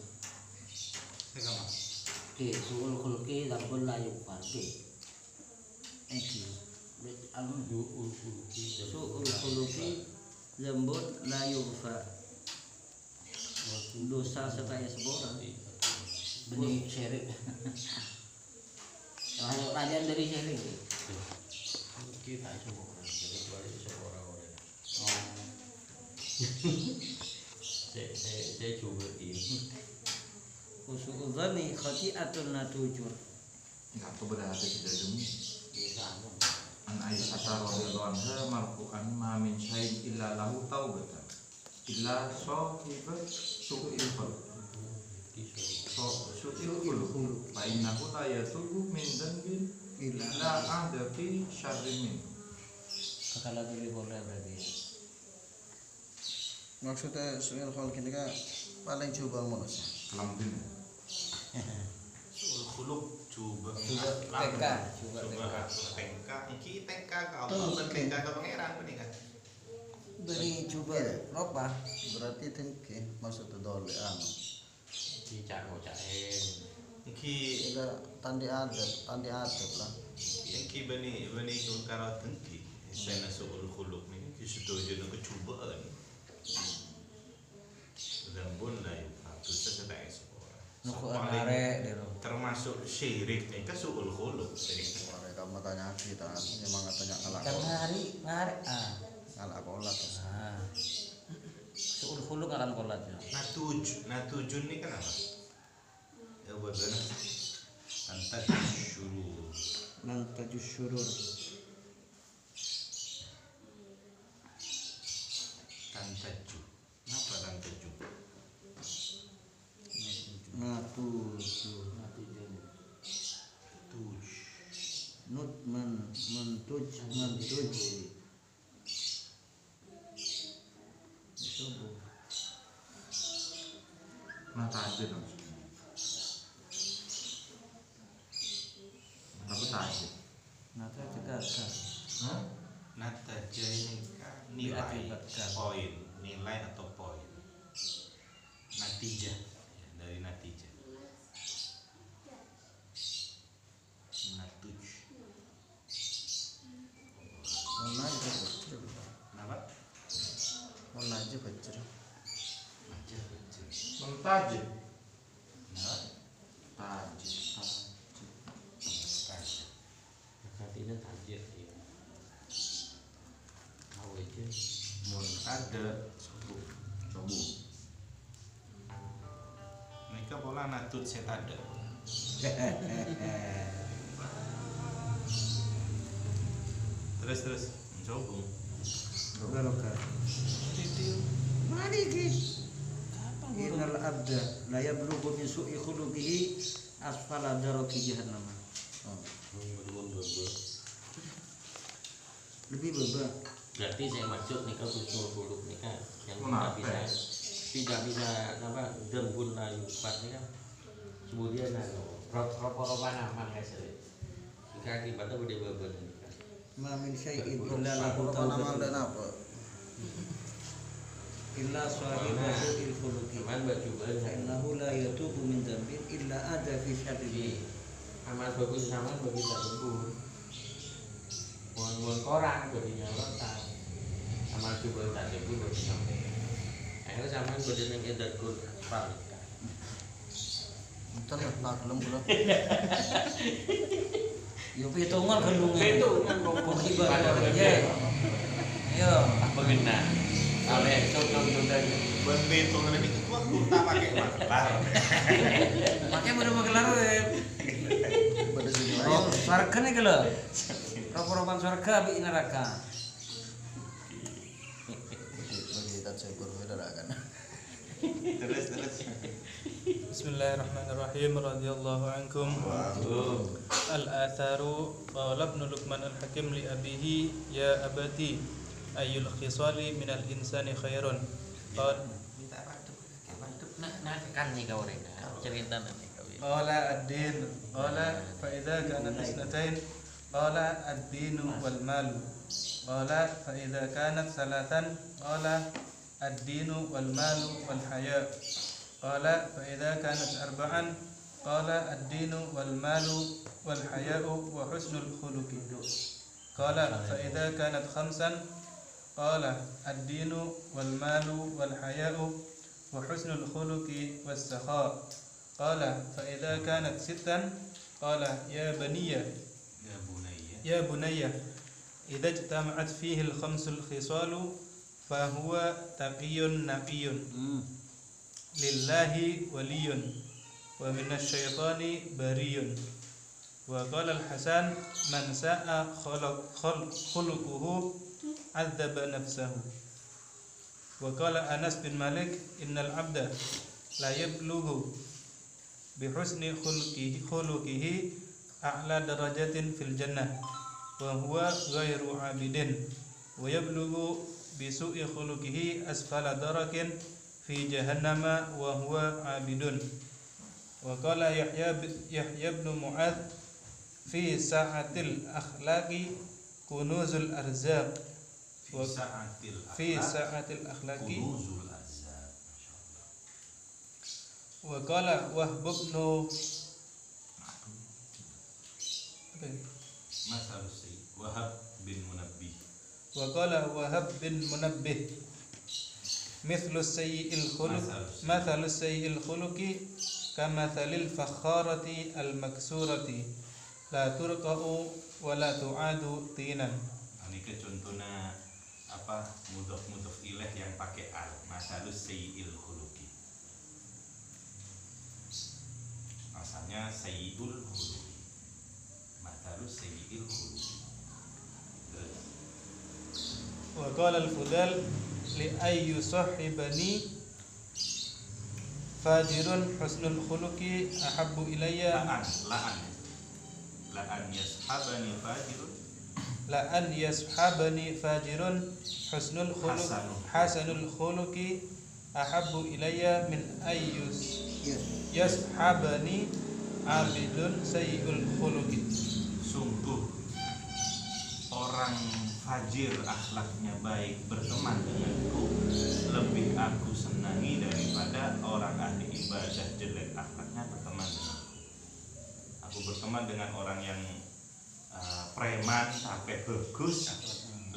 Oke, suul khulqi lampun layu farqi. Suul khuluqi lembut layu far. Dosa serta sepora. Benih syirik. Rajaan dari syirik. Kita sepora, jadi balik sepora orang. Saya coba ini. Usu'udzani khati'atun natujur. Enggak keberatan kita demi. An Aisyah radhiyallahu anha marfu'an ma min syai'in illa lahu taubatan illa sahibat su'il khuluq. Su'il khuluq. Fa innahu la yatubu min dhanbin illa ada fi syarrin min. Kalau boleh berarti. Maksudnya suil khulq ini kan paling coba manusia. Lambin. Sul khuluq coba TK, coba TK iki TK ka Allah ben TK ka pangeran kuwi kan. Beri coba ropa. Berarti tengke maksudnya dole anu. Cicak ngocain. Iki Tidak tandi adat lah. iki bani karo tengki. Saya sul khuluq ni iki setuju nang kecubaan. Zambun la yufatu sesudah Nuku arek dero. termasuk syirik nih kan suul khuluq. Mereka tanya kita, memang tanya ngalak. Kan ngari Ngalak kolat. Suul khuluq ngaran kolat ya. Natujun ini kan apa? Ya benar. Antak syurur. Nantajus syurur. Tantaju. Kenapa tantaju? Natuju. Tuj. Mentuj. Subuh. Tajid maksudnya. Apa tajid? Nata cekaka. Hah? Nataja ini kan nilai Diakibatkan. poin, nilai atau poin. Natijah ya, dari natijah. Natuj. Mana aja bocor. Kenapa? Mana aja bocor. Natijah betul. Mentajid. Nah, Tajid. natijah. Artinya tajir ya. Tahu aja. Mun ada Coba. mereka pola natut setada. Terus mencoba. Barokah. Mari ki. Innal abda la yablughu min su'i khuluqihi asfala daraki jahannam. Lebih bebas. Berarti saya maksud nikah husnul khuluq nikah yang Kenapa? tidak bisa apa dembun layu pat nikah. Kemudian ropa-ropa aman guys. Jika akibatnya udah beban nikah. Ma min syai'in illa lahu Apa nama taubatun dan apa? illa sahiba su'il khuluqi. Cuman baju Fa innahu la yatubu min dzambin illa ada fi syarrihi. amal bagus sama bagi tak dembun. Buang koran bagi nyalotan. Amal coba tak dembun bagi sampai. Akhirnya sama bagi yang edat kun pal. Entar tak belum pula. Yo pitungan gendungan. Pitungan kok Ibadah ya. Yo. Mengena. Oleh contoh tadi. Buat hitungan ini ketua tak pakai makelar. Makanya baru magelar we. Pada sini Oh, surga nih kalau. Ropo-ropan surga bi neraka. bagi kita cekur beda kan. Terus. Bismillahirrahmanirrahim. Radhiyallahu ankum. Al-atharu qala ibn Luqman al-Hakim li abihi ya abati ayyul khisali minal insani khairun. Qala Nah kan nih kau rena cerita nih kau. qala ad-din qala fa idza kanat isnatain qala ad-dinu wal malu qala fa idza kanat salatan qala ad-dinu wal malu wal haya qala fa idza kanat arba'an qala ad-dinu wal malu wal haya'u wa husnul khuluqi qala fa idza kanat khamsan qala ad-dinu wal malu wal haya'u wa husnul khuluqi was sakha qala fa idza kanat sittan qala ya baniya Ya bunayya. يا بني إذا اجتمعت فيه الخمس الخصال فهو تقي نقي لله ولي ومن الشيطان بري وقال الحسن من ساء خلقه عذب نفسه وقال أنس بن مالك إن العبد لا يبلغ بحسن خلقه أعلى درجة في الجنة وهو غير عابد ويبلغ بسوء خلقه أسفل درك في في جهنم وهو عابد. وقال يحيى بن معاذ في ساعة الأخلاق كنوز الأرزاق. في ساعة الأخلاق kunuzul arzaq. وقال وهب بن Masalus Sayyid Wahab bin Munabbih. وقال وهب بن منبه مثل السيء الخلق كمثل الفخارة المكسورة لا ترقع ولا تعاد طينا. Ini ke contohnya apa mudhof ilaih yang pakai al. Masalus sayyi'il khuluqi. Asalnya sayyi'ul khuluqi. Masalus sayyi'il khuluqi. وقال الفضال لأي صاحبني فاجر حسن الخلق أحب إلي لأن يصحبني فاجر حسن الخلق أحب إلي من أن يصحبني عابد سيء الخلق. Sungguh orang fajir akhlaknya baik berteman denganku lebih aku senangi daripada orang ahli ibadah jelek akhlaknya berteman denganku. Aku berteman dengan orang yang preman tapi bagus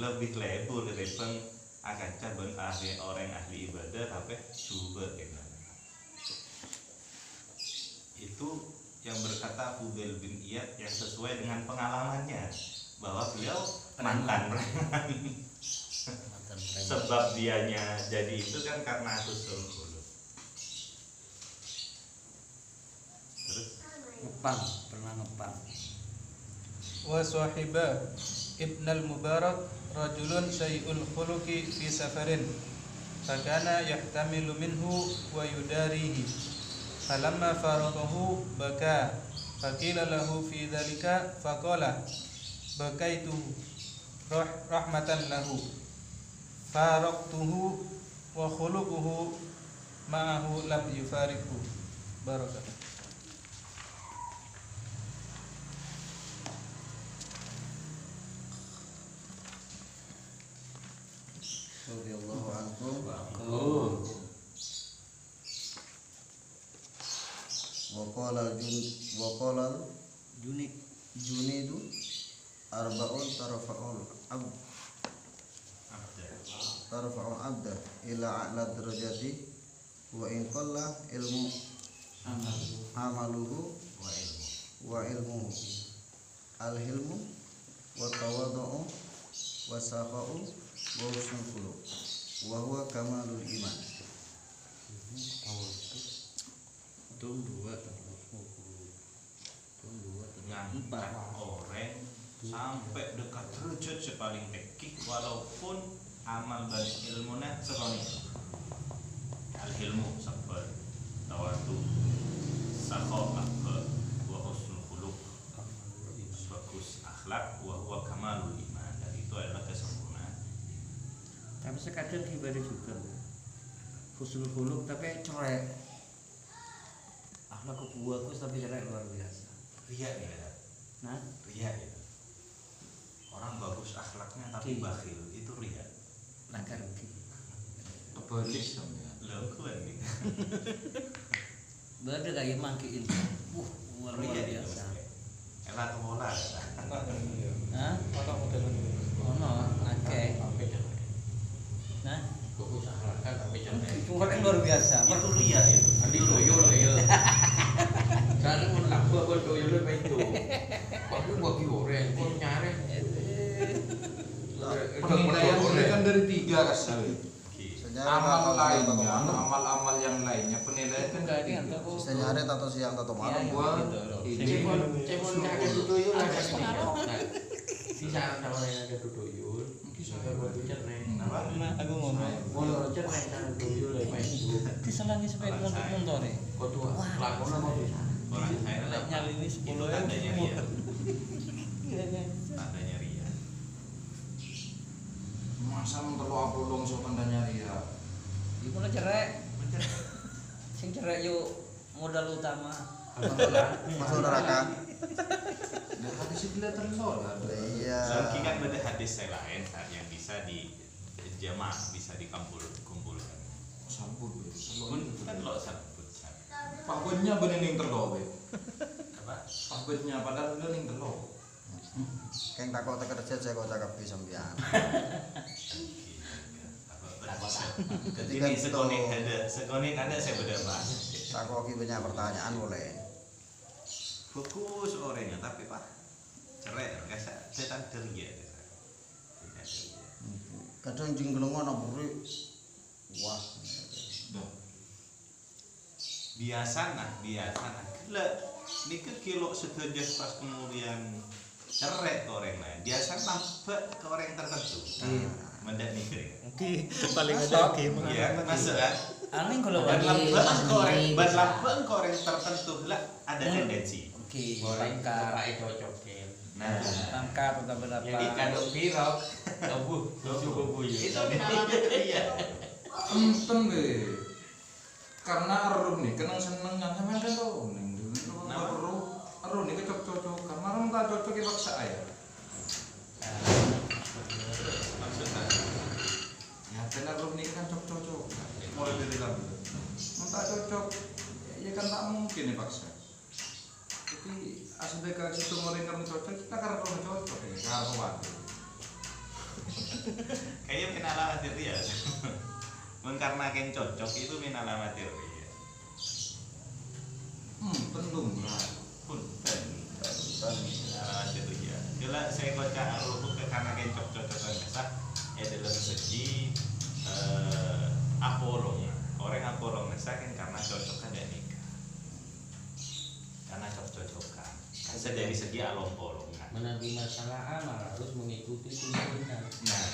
lebih lebur daripada akan cabang ahli orang ahli ibadah tapi coba itu yang berkata Fudail bin Iyad yang sesuai dengan pengalamannya bahwa beliau mantan preman. Sebab dianya jadi itu kan karena husnul khuluq. Terus pernah ngepang. Wa sahiba Ibn al-Mubarak rajulun sayyi'ul khuluqi fi safarin fakana yahtamilu minhu wa yudarihi falamma faraqahu baka faqila lahu fi dhalika faqala bakaitu rahmatan lahu faraqtuhu wa khuluquhu ma'ahu lam yufariqhu. Barakallah. radhiyallahu anhum wa qala Junaidu arba'un tarfa'ul abda ila a'la darajati wa in qalla ilmu amaluhu wa ilmuhu al-hilmu wa tawadhu'u wa safa'u wa husnul khuluq wa huwa kamalul iman. ngangkat orang sampai dekat derajat sepaling tekik walaupun amal dan ilmunya seroni. Al-hilmu sabar, tawadu, sakhawah, wa husnul khuluq, bagus akhlak, wa huwa kamalul iman. Dan itu adalah kesempurnaan. Tapi sekadang ibadah juga husnul khuluq tapi cerai. Akhlak bagus tapi cerai luar biasa. Ria ya. Nah, Ria ya. Orang bagus akhlaknya tapi bakhil itu ria. langgar rugi. Kebalik sampean. Lho kuwi nih. Bade kayak mangkiin. Luar biasa. Enak kemola. Hah? Ono modelan Ono akeh. Nah, Bagus akhlakan tapi cerai. itu kan luar biasa. Itu ria itu. Andi doyol ya. Karena mun laku apa doyol apa itu. Kok lu bagi goreng, kok nyare. Penilaian kan dari 3 kasar. Amal Senyare lainnya, amal-amal yang lainnya penilaian kan dari 3. senyare tato siang tato malam. Gua Cemon nyare doyol ada pengaruh. Sisa sama yang ada doyol. Bisa buat cerai. aku ngomong. Ngono cerai kan doyol apa itu. Diselangi sepeda untuk montore. Kok tuh lakona mau bisa. Orang saya adalah Nyali ini 10 itu tandanya ria. Tandanya ria. masa mentelok apolong so tandanya ria. Iku cerai. cerai yuk modal utama. Masuk neraka. Nah, hadis itu kelihatan loh. Iya. Lagi kan ada hadis yang lain yang bisa di jamaah, bisa kumpulkan. Sambut be. Pun kan lo sabut. Pahbetnya bening terlo be. Apa? Pahbetnya padahal bening terlo. Keng takok kerja saya kok cakap di sampean. Ketika Ini sekonik ada saya beda bahas. takok ki banyak pertanyaan boleh. Fokus orangnya tapi pak cerai kasa setan ceria. Kadang jeng gelongan ana buri. Wah. Dah. Biasa nah. Gila, ini ke kilo setuju pas kemudian cerai ke orang lain. Biasa nampak ke orang tertentu. Mendak mikir. Oke, paling ada oke. Iya, masuk kan? Aneh kalau Ban bagi lampuan ke orang tertentu lah ada tendensi. Oke, Goreng pangkat, pakai cocokin. Nah, pangkat atau berapa? Yang ikan pirok, tubuh bubuh itu pengalaman dia. Enten be. Karena arum nih kenang seneng yang sama kan lo. Arum nih cocok karena arum tak cocok ya paksa ya. Maksudnya Ya kan arum nih kan cocok. Mulai dari lama. Tak cocok ya kan tak mungkin ya paksa. Tapi asal dekat situ orang kamu cocok kita karena kamu cocok ya karena waduh. kayaknya minalamat dia. Karena yang cocok itu minalamat dia. Tentu lah. Punten. Minalamat dia. Jelas saya baca aruh ke karena yang cocok-cocokan besar dalam segi apolong. Orang apolong besar kan karena cocok kan dan nikah. Karena cocok-cocokan. Kan dari segi along-polong. Menangani masalah amal harus mengikuti tuntunan. Nah,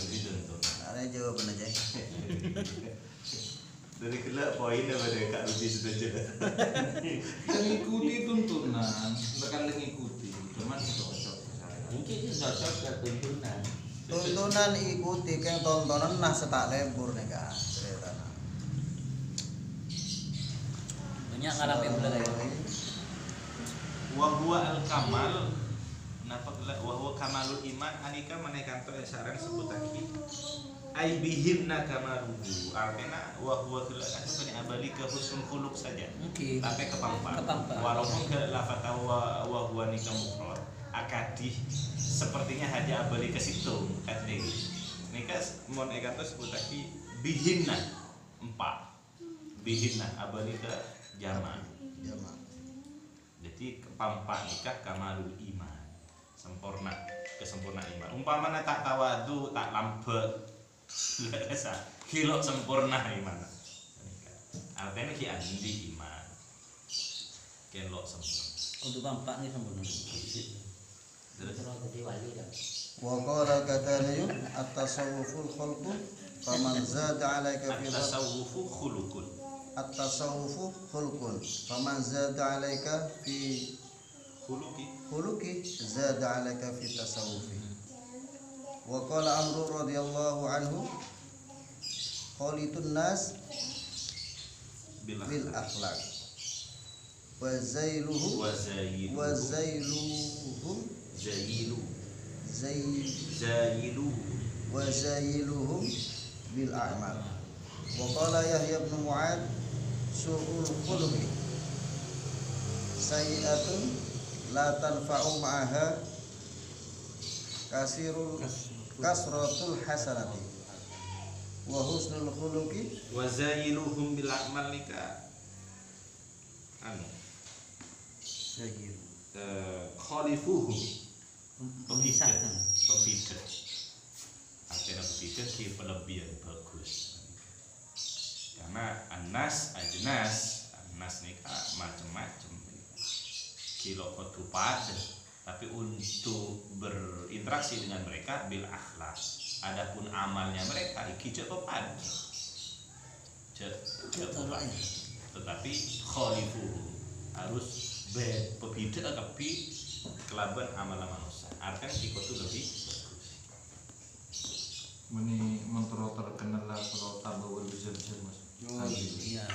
lebih tentu. Ada jawaban aja. Dari kelak poinnya pada Kak Rudy sudah jelas. Mengikuti tuntunan, bukan mengikuti, cuman cocok. Mungkin itu cocok ke tuntunan. Tuntunan ikuti keng tontonan nah setak lembur nih kak ceritanya. Banyak ngalamin bela ya. Wahwa al-kamal wahwa kamalul iman anika menaikkan to sarang sebut lagi ai bihimna kamaruhu artinya wahwa kelak itu bani abali ke husnul khuluq saja. Oke. Tapi kepampan walaupun ke lafat wahwa nikah mufrad akadih sepertinya hanya abali ke situ katanya nikah menaikkan to sebut lagi bihimna 4 bihimna abali ke jama. Jadi kepampak nikah kamalul iman sempurna kesempurnaan iman. Umpamanya tak tawadu tak lambat lesa kilo sempurna iman. Artinya ki andi iman. Kelo sempurna. Untuk pampak nih sempurna. Terus Wa qala katanya at-tasawwuful khalqu faman zada 'alaika fi tasawufu khuluqun. at-tasawwufu khulqun faman zada 'alaika fi khuluqi zada 'alaika fi tasawwufi. Wa qala Amr radhiyallahu anhu khalitun nas bil akhlaq wa zailuhu wa zailuhum wa zailuhum bil a'mal. Wa qala Yahya bin Mu'ad su'ul khuluqi sayi'atun la tanfa'u ma'aha kasratul hasanati wa husnul khuluqi Wa zailuhum bil a'mal nika khalifuhum pembidat artinya pembidat ki pelebihan bagus karena anas nika macam-macam kilo ketupat tapi untuk berinteraksi dengan mereka bil akhlak adapun amalnya mereka iki cukup pad tetapi khalifuhum harus berbeda tapi kelaban amalan manusia artinya kiko itu lebih Meni mentero terkenal lah kalau tabawul bisa mas. Iya.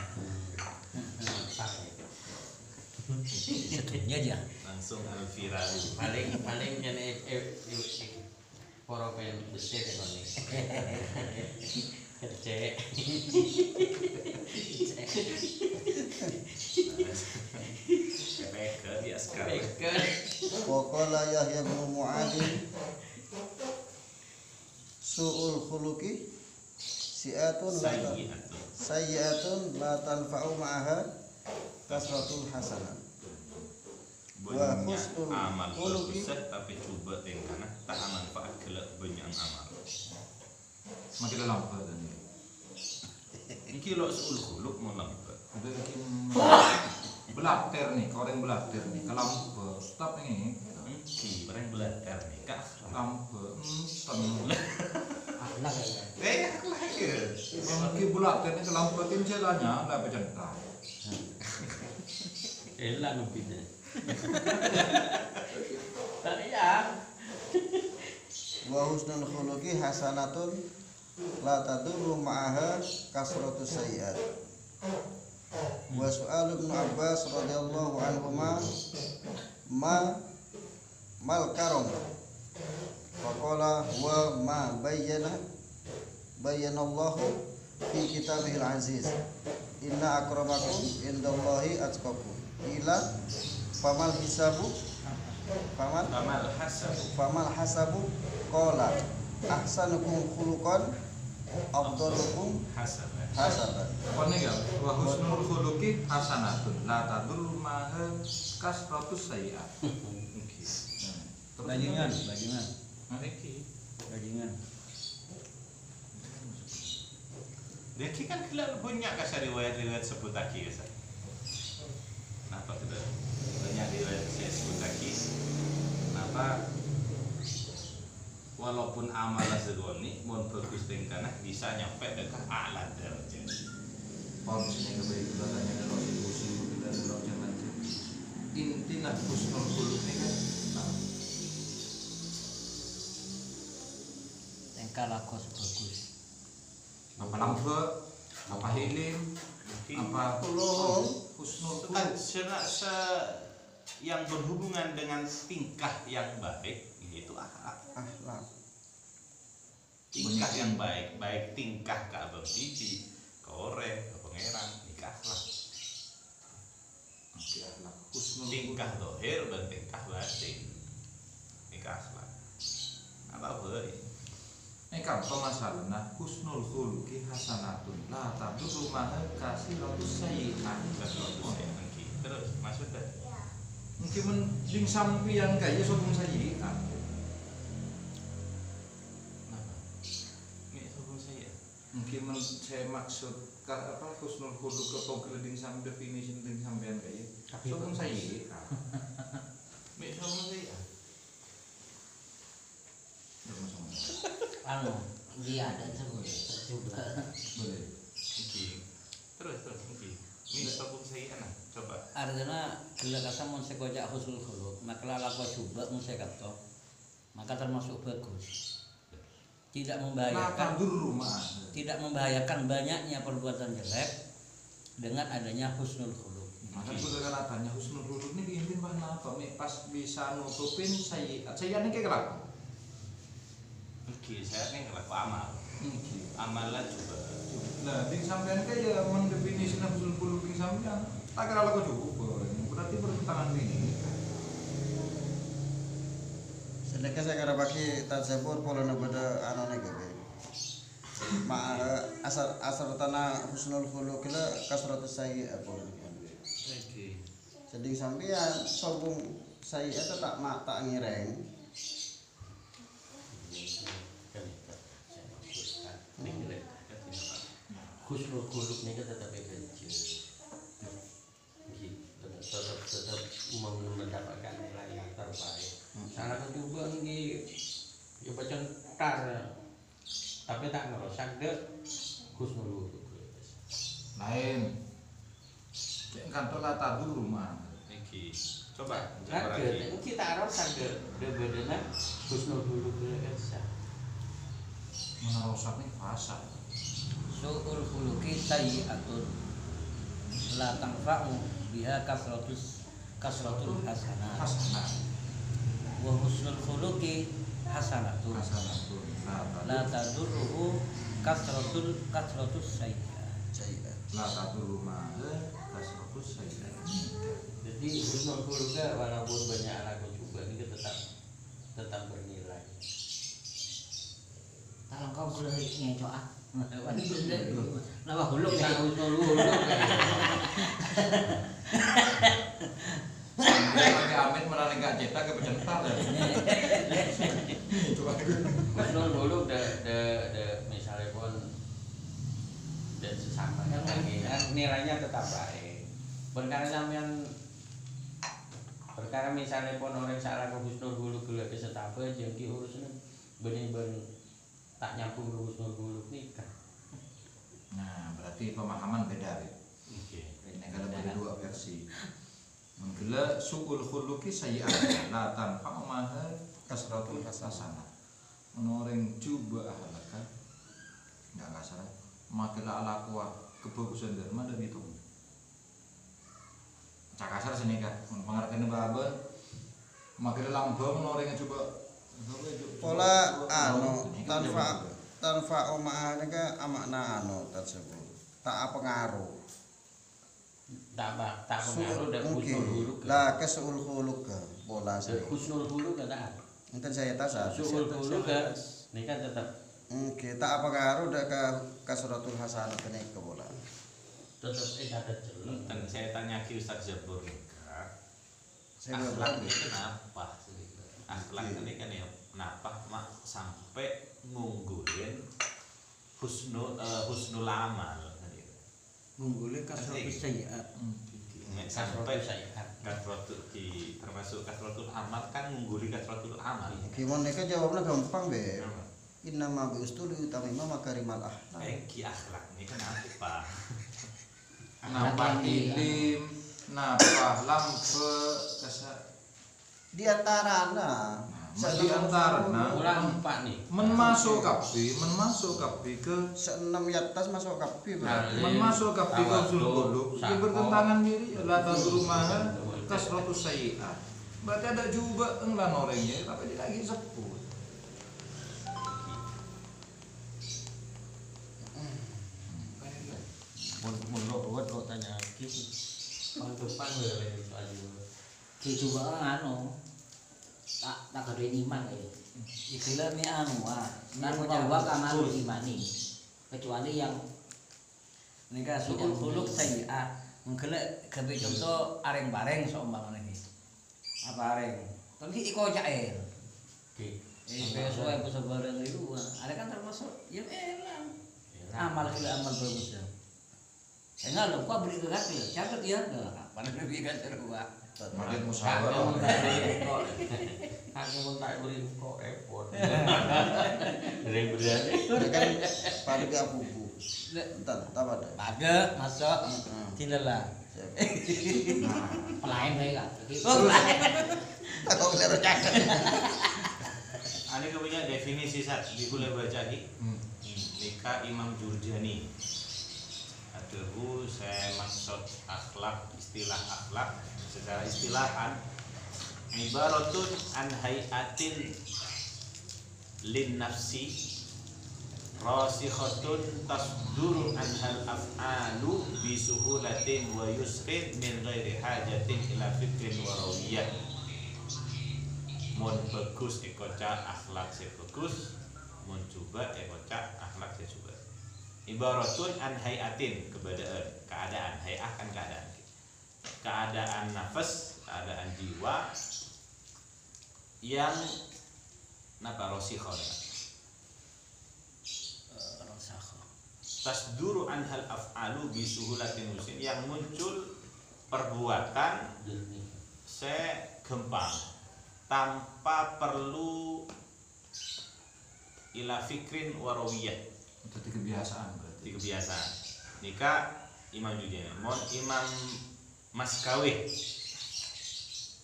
aja. Langsung al-viral. paling nyene para pen besar ngene. Kerja. Kepeke dia sekali. Wa qala Yahya bin Mu'adin su'ul khuluqi sayyi'atun la tanfa'u ma'aha kasratul hasanah. Banyak husnul amal khuluqi. bagus tapi coba tengkana tak manfaat kelak banyak amal. Makin lambat dan ini. Iki lo sul khuluq mau lambat. Ada lagi belater nih, kalau yang belater nih, kalau stop ini, Ki barang belajar nih kak. lambat, Akhlak ya. Akhlak ya. Mungkin belater nih kelampatin jalannya, nggak berjentah. Elah nupitnya. Tak ya. Wa husnul khuluqi hasanatun la tadurru ma'aha kasratus sayyi'at. Wa su'al Ibnu Abbas radhiyallahu anhuma mal karam. Faqala wa ma bayyana Allahu fi kitabihil aziz. Inna akramakum indallahi atqakum. Ila famal hisabu famal hasabu qala ahsanukum khuluqan afdalukum hasaban. Pokoknya ya, wa husnul khuluqi hasanatun la tadur maha kasratus sayyi'at. Bajingan. Dia kan kelak banyak kasar riwayat-riwayat sebut lagi kasar. Kenapa tidak banyak riwayat saya sebut lagi? Kenapa? Walaupun amal segoni, mohon bagus tingkana bisa nyampe dekat a'la derajat. Kalau misalnya kebaikan katanya kalau diskusi kita kalau jangan intinya husnul khuluq ini kan. Tengkal lakos bagus. Apa lambat, apa hilim, apa husnul Kan khuluq. yang berhubungan dengan tingkah yang baik itu akhlak. Tingkah yang baik, baik tingkah ke abang bibi, ke orang, ke pangeran, nikah akhlak. Husnul Tingkah dohir dan tingkah batin, nikah akhlak. Apa boleh? kan pemasalah husnul khuluqi hasanatun la tadur maha kasratus sayyi'at. Terus maksudnya? Mungkin mending sampian kaya sokong sayyi'at. Mungkin saya maksud apa husnul khuluq atau keleding sam definition ding sampean kaya sokong sayyi'at. Anu, dia ada sebut. Boleh. Terus ini sokong saya anak coba. Artinya bila kata mun sekojak husnul khuluq, maka laku coba mun sekato, maka termasuk bagus. Tidak membahayakan banyaknya perbuatan jelek dengan adanya husnul khuluq. Maka kalau adanya husnul khuluq ini diintin bahwa apa? Pas bisa nutupin sayyi'at. Sayyi'at ini kayak kelapa. Saya nih ngelaku amal. Amalan coba. Nah, ding sampean kayak mendefinisi husnul khuluq ding sampean. Tak kira laku cukup. Berarti bertentangan ini. Sedekah saya kira bagi tajabur pola pada anone gawe. Asar tanah husnul khuluq la kasratus sayyi'at pola. Sedih sampean sombong sayyi'at tak ngireng. Husnul khuluq ini tetap kecil. Tetap mendapatkan nilai yang terbaik. Salah coba nih, coba contar, tapi tak ngerusak deh husnul khuluq. Lain. Kayak kantor latar dulu rumah. Coba Lagi, kita harus ada bedanya husnul khuluq itu. Menarusak nih fasa. Su'ul khuluqi sayyi'atun la tanfa'u biha kasratus kasratul hasanat hasanah wa husnul khuluqi hasanatun hasanatun la tadurruhu kasratus sayyi'at. la tadurru ma'a kasratus sayyi'at. Jadi husnul khuluq walaupun banyak anak juga ini tetap bernilai. Tolong kau boleh ngeco ah. Nama huluk Kita ya. husnul khuluq. Sampai Amit merane gak cetak ke pecentar ya. Husnul khuluq de misalnya pun dan sesama kan nilainya tetap baik. Perkara misalnya pun orang salah ke husnul khuluq gula ke setape jeung ki urusnya bener-bener tak nyambung ke husnul khuluq nikah. Nah, berarti pemahaman beda ya. Ini kalau ada dua versi. Menggela suul khuluqi sayyi'at la tanfa'u maha kasratul hasanah. Menoreng coba ahlaka. Enggak salah. Makilah alaqwa kebagusan derma dan itu. Cakasar sini kan, pengertian babon. Makilah lambang menoreng coba. Pola tanfa ma'ah nika amakna tersebut. Tak pengaruh. Tak pengaruh dan husnul khuluq. Lah kesul khuluq pola saya. Husnul khuluq ada. Mungkin saya tasar. Husnul khuluq ini kan tetap Kita apa pengaruh dah ke kasratul hasanat ini ke bola. ada jelek. Dan saya tanya ke Ustaz Jabur Saya belum akhlak tahu. ini kenapa? Akhlak ini kan ya kenapa mak sampai ngunggulin husnul amal kan gitu. Ngunggulin kasratus sayyi'at. Sampai kasratul termasuk kasratul amal kan ngungguli kasratul amal. Gimana nika jawabnya gampang be. Inna ma biustu utamima makarimal akhlak. Ki akhlak ini kenapa? Napa ilim, napa lampe kasa Di antarana di antarana Ulang empat nih. menmasuk kapi ke seenam yatas masuk kapi berarti. menmasuk kapi ke suluk yang bertentangan diri la tadru maha kasratus sayyi'at. Berarti ada juga englan orangnya tapi dia lagi sebut. Mun lo tanya lagi. Tahun depan boleh lagi. Ki coba anu. Tak gede iman ya. Istilah ni anu dan bahwa kamal imani. Kecuali yang nika suul khuluq sayyi'ah. Mengkele kebe contoh areng-bareng seumpamane iki. Apa areng? Tapi iko cair. Oke. Besok yang bisa bareng itu, ada kan termasuk ya elang. Amal kita amal bagus ya. Saya nggak lupa beri ke kaki, catat ya, pada lebih kan terbuat. Makin Kakek musyawarah. mau tak beri kok. Kakek mau tak beri kok repot. Dari berani. Dia kan pada dia bubu. Entar pada. Pada masuk tidak lah. Pelayan mereka. Aku benar catat. Ini kemudian definisi saat boleh baca lagi. Nikah Imam Jurjani. Aduh, saya maksud akhlak, istilah akhlak secara istilahan ibaratun an hayatin lin nafsi rasikhatun tasduru anhal af'alu bi suhulatin wa yusrin min ghairi hajatin ila fikrin wa rawiyah. Mun bagus ekoca akhlak saya bagus, mun coba ekoca akhlak saya coba. Ibaratun an hayatin keadaan hayah kan keadaan nafas, keadaan jiwa yang napa rosikhon tasduru anhal af'alu bi suhulatin musin yang muncul perbuatan segempang tanpa perlu ila fikrin warawiyah. Itu kebiasaan berarti. Di kebiasaan. Nikah Imam Jurjani, mon Imam Maskawi.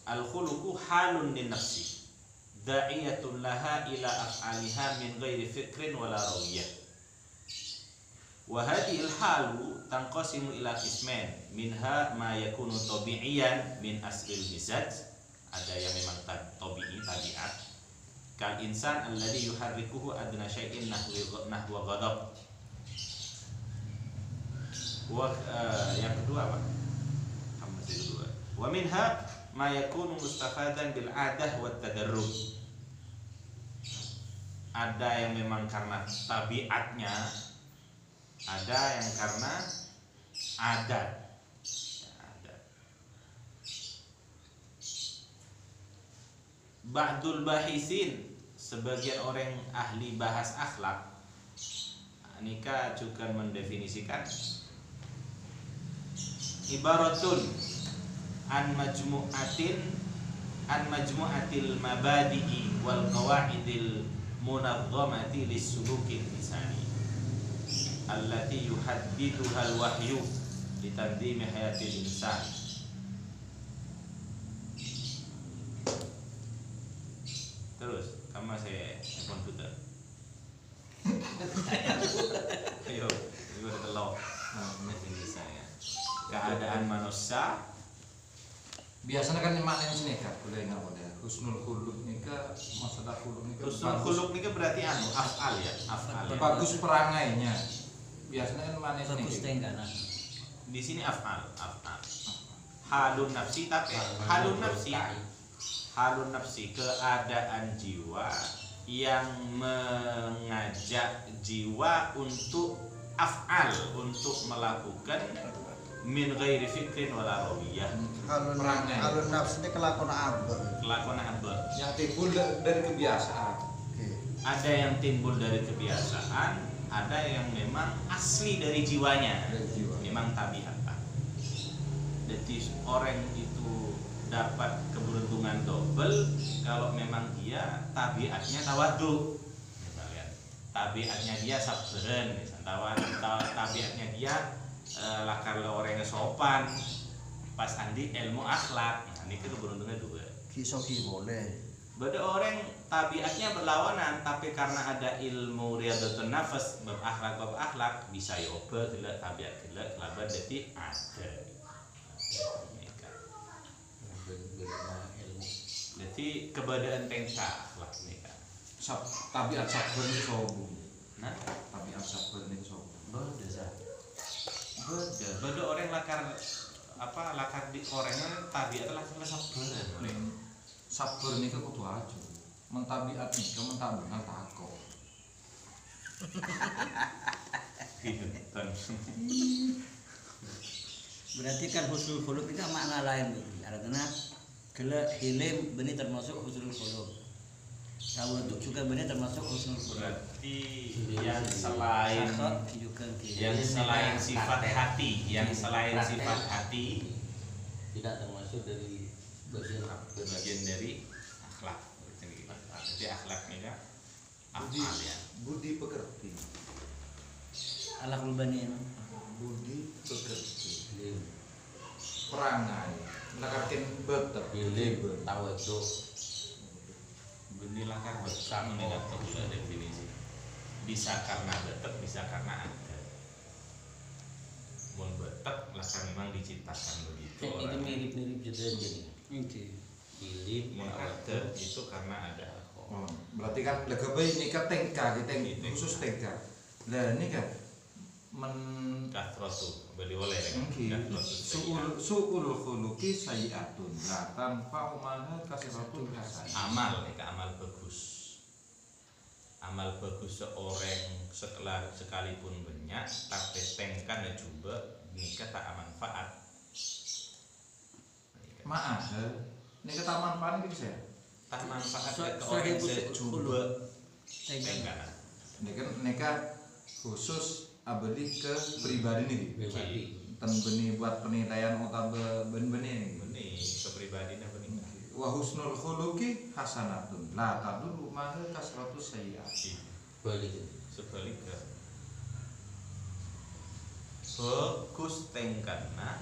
Al khuluqu halun lin nafsi. Da'iyatun laha ila af'aliha min ghairi fikrin wala rawiyah. Wa hadhil halu tanqasimu ila qismain minha ma yakunu tabi'iyan min asril mizaj, ada yang memang tabi'i tabiat, kal insan alladhi yuharrikuhu adna syai'in nahwa ghadab. Yang kedua apa? Masih kedua. Wa minha ma yakunu mustafadan bil adah wat tadarrub. Ada yang memang karena tabiatnya, ada yang karena adat. Ba'dul bahisin, sebagian orang ahli bahas akhlak, Nika juga mendefinisikan ibaratun an majmu'atil mabadi'i wal qawaidil munazzamati lis-sulukil insani allati yuhaddiduha al-wahyu litanzimi hayatil insan. Terus kamu saya komputer. Ayo, itu udah telok. Ini saya. Keadaan manusia. Biasanya kan maknanya sini kan, boleh nggak boleh. Husnul khuluq nika, masalah khuluq nika. Husnul khuluq nika berarti af'al ya, af'al. Ya. Bagus perangainya. Biasanya kan maknanya sini. Bagus tenggana. Di sini af'al. Halun nafsi, tapi halun nafsi keadaan jiwa yang mengajak jiwa untuk af'al, untuk melakukan min ghairi fikrin wala rawiyah. Halun nafs ini kelakuan abad. Kelakuan abad Yang timbul dari kebiasaan. ada yang timbul dari kebiasaan, ada yang memang asli dari jiwanya, memang tabiat. Jadi orang itu dapat keberuntungan double kalau memang dia tabiatnya tawadu, misalnya tabiatnya dia saberen, misalnya tabiatnya dia lakar orang yang sopan, pas andi ilmu akhlak, nah, ini keberuntungan dua. Kisoki boleh. Beda orang tabiatnya berlawanan, tapi karena ada ilmu riyadhatun nafas bab akhlak bisa yoba gelak tabiat gelak laban jadi ada. Jadi keberadaan tengka akhlak ini kan. Tabiat sabar ini sobu. Nah, Tabiat sabar ini sobu. beda orang lakar di orangnya tabiat lakar sabar. Sabar ini kudu aja. Mentabiat nih, mentabiat takok. Berarti kan husnul khuluq itu makna lain. Artinya gelak hilim benih termasuk husnul khuluq. Tawaduk juga benih termasuk husnul khuluq. Berarti yang selain sifat hati, sifat hati tidak termasuk dari bagian dari akhlak. Jadi akhlaknya afal ya. Budi pekerti. Alakul bani. Budi pekerti. Perangai. Lakarkin beter. Hilim tawaduk. Benih lakar bersama ini kan sudah definisi. Bisa karena betek, bisa karena ada. Mun betek lakar memang diciptakan begitu. Itu mirip-mirip juga jadi. Hilim Mun ada itu karena ada. Oh, berarti kan legabai ini kan tengka, kita khusus tengka. Lah ini kan Kathrotu beli oleh suul khuluqi sayiatun la tanfa'u maha kasratul hasan. Amal bagus seorang sekalipun banyak tapi tengkan dan coba nikah tak manfaat. Maaf, ini kata manfaat gitu saya. Tak manfaat ke orang secoba tengkan. Ini kan nikah khusus abadi ke pribadi nih. Pribadi. Ten benih buat penilaian utama benih. Benih kepribadian benih. Wa husnul khuluqi hasanatun la tadullu maha kasratus sayyi'ati. Sebaliknya bagus tengkana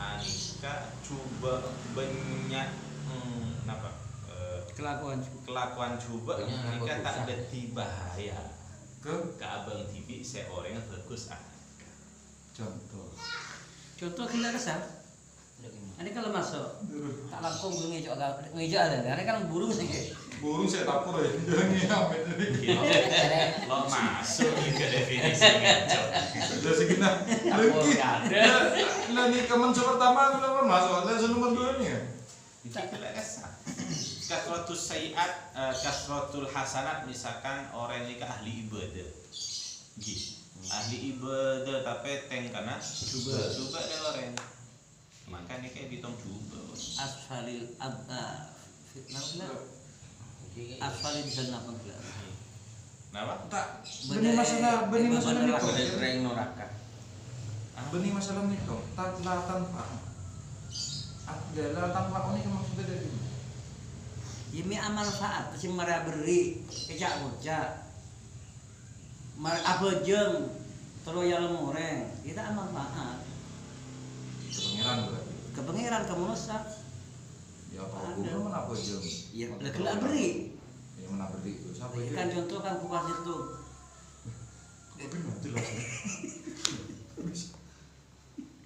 anika coba banyak Kelakuan coba anika tak ada bahaya. ke abang TV seorang yang bagus Contoh kita kesal. Ini kalau masuk tak langsung burung ngejo ada. Ini kan burung sih. Burung saya tapur ya, jangan ngiamet ini. lo masuk ke definisi ngecot Sudah segini. Lah nih kemenso pertama aku kan masuk, saya nomor 2 nih ya. tidak kesah kasratus sayiat kasratul hasanat misalkan orang ini ke ahli ibadah ahli ibadah tapi teng karena coba ada orang makanya kayak ditong coba Asfalil abda. Asfalil bisa apa enggak? kenapa? Tak, benih masalah nih kok. Reng neraka. Benih masalah nih kok. Tak tanpa. Adalah tanpa ini maksudnya dari mana? Ini amal faat si mara beri kecak bocah. Apa jeng telo ya lemureng. Kita amal faat. Kepengeran berarti. Kepengeran kamu nusak. Ya kalau gue mana apa jeng? Ya lagi beri. Ya mana beri itu siapa Ini itu? kan contoh kan kupas itu. Tapi nggak jelas ya.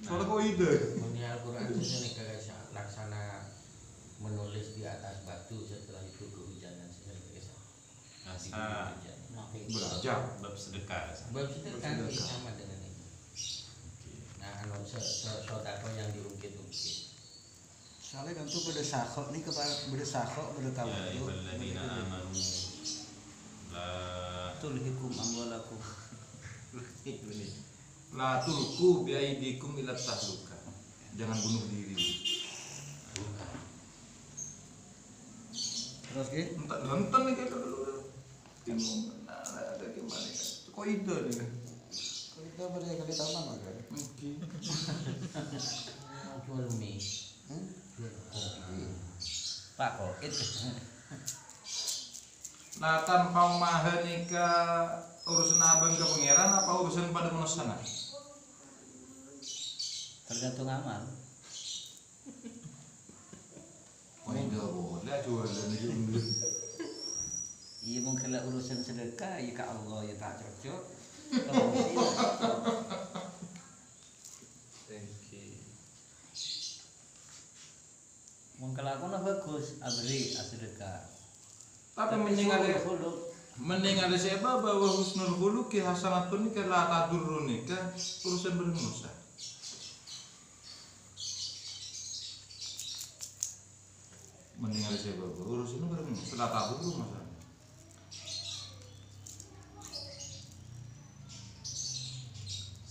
Soalnya kok ide. Muni Al-Quran itu nih kagak laksana menulis di atas batu setelah itu kehujanan Belajar. bab sedekah Bab itu kan sama dengan itu. Nah, anu sodako yang diungkit-ungkit. Soalnya kan tuh beda sakok nih beda sakok beda ya kawan tuh. ayyuhalladzina amanu la Tulhikum amwalakum. La tulku biaidikum ila tahluka. Jangan bunuh diri. Terus ki? Entah nonton nih kayak dulu. Bingung. Nah, ada gimana kan? Kok ide nih? Kita pada kali taman maka. Mungkin. Jual mie. Pak kok itu. Nah, tanpa mahar nikah urusan abang ke pangeran apa urusan pada manusia? Tergantung amal. Oh, enggak boleh jualan itu. Iya mungkin lah urusan sedekah ya ke Allah ya tak cocok. Kalau sih mungkin aku nak bagus abri sedekah. Tapi mending ada siapa bahwa husnul khuluqi hasanatun nikah la tadurrun nikah urusan bermanusia. Mending ada siapa bahwa urusan itu bermanusia la tadurrun masalah.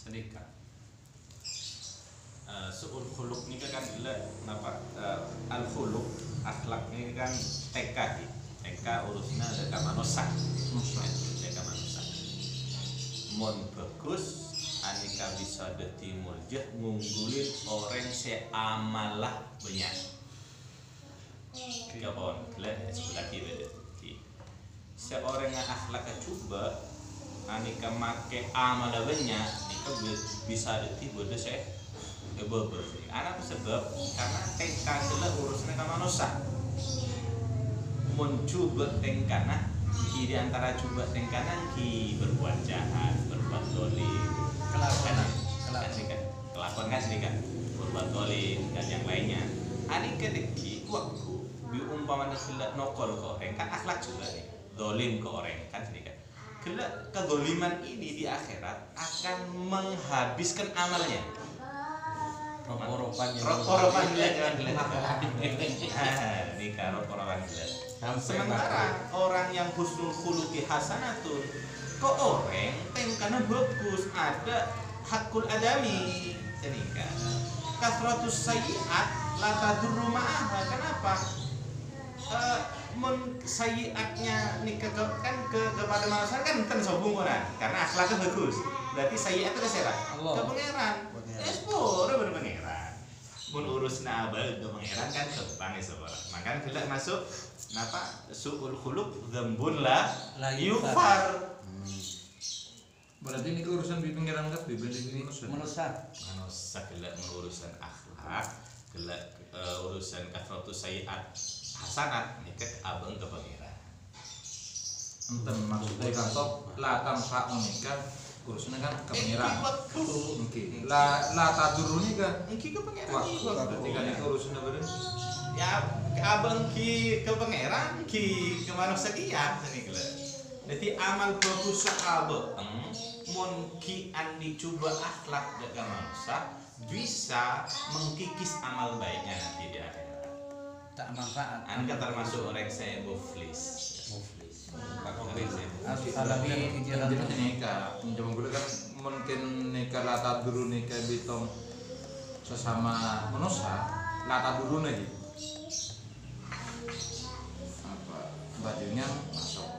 sedekah suul khuluq ini kan napa al khuluq akhlak ini kan TK urusnya ada kamanusak ada kamanusak mon bagus anika bisa dadi murjah ngunggulin orang seamalah banyak gapon sebelah kiri seorang yang akhlak coba anika make amal banyak nika bisa dadi bodoh saya anak sebab karena TK adalah urusnya kamanusak mencoba tengkana di antara coba tengkana ki berbuat jahat berbuat dolim kelakuan kan sedikit berbuat dolim dan yang lainnya ani kedeki waktu diumpamakan kelak nokol ke orang kan akhlak juga nih dolim ke orang kan sedikit kelak kedoliman ini di akhirat akan menghabiskan amalnya Rokok-rokan sementara orang yang husnul khuluqi hasanatun kok orang tengkana bagus ada hakul adami sedika kasratus sayyiat la tadurru ma'aha kenapa sayyiatnya nikah kan kepada manusia kan sobung orang karena akhlaknya bagus berarti sayyiat itu kesera ke pangeran espora berpangeran mun urusna abal ke pangeran kan gampang seorang makanya kita masuk napa suul khuluq dzambun la yufar Berarti ini urusan di pangeran kan dibanding manusia. manusia gelak urusan akhlak gelak urusan kasratus sayyiat hasanat nikah abang ke pangeran enten maksudnya kantor la tanfa nikah urusnya kan ke pangeran. Oke. La taduru nikah Engki ke pangeran. waktu berarti kan itu urusnya bener. Ya abang ki ke pangeran ki ke manusia iya sini kele. Jadi amal bagus sahabat mun ki andi coba akhlak jaga manusia bisa mengkikis amal baiknya nanti di akhirat. Tak manfaat. Anda termasuk reksa muflis. Tapi jenis nikah, mencoba dulu kan mungkin nikah lata dulu nikah bitong sesama manusia lata dulu nih. Apa bajingan masuk,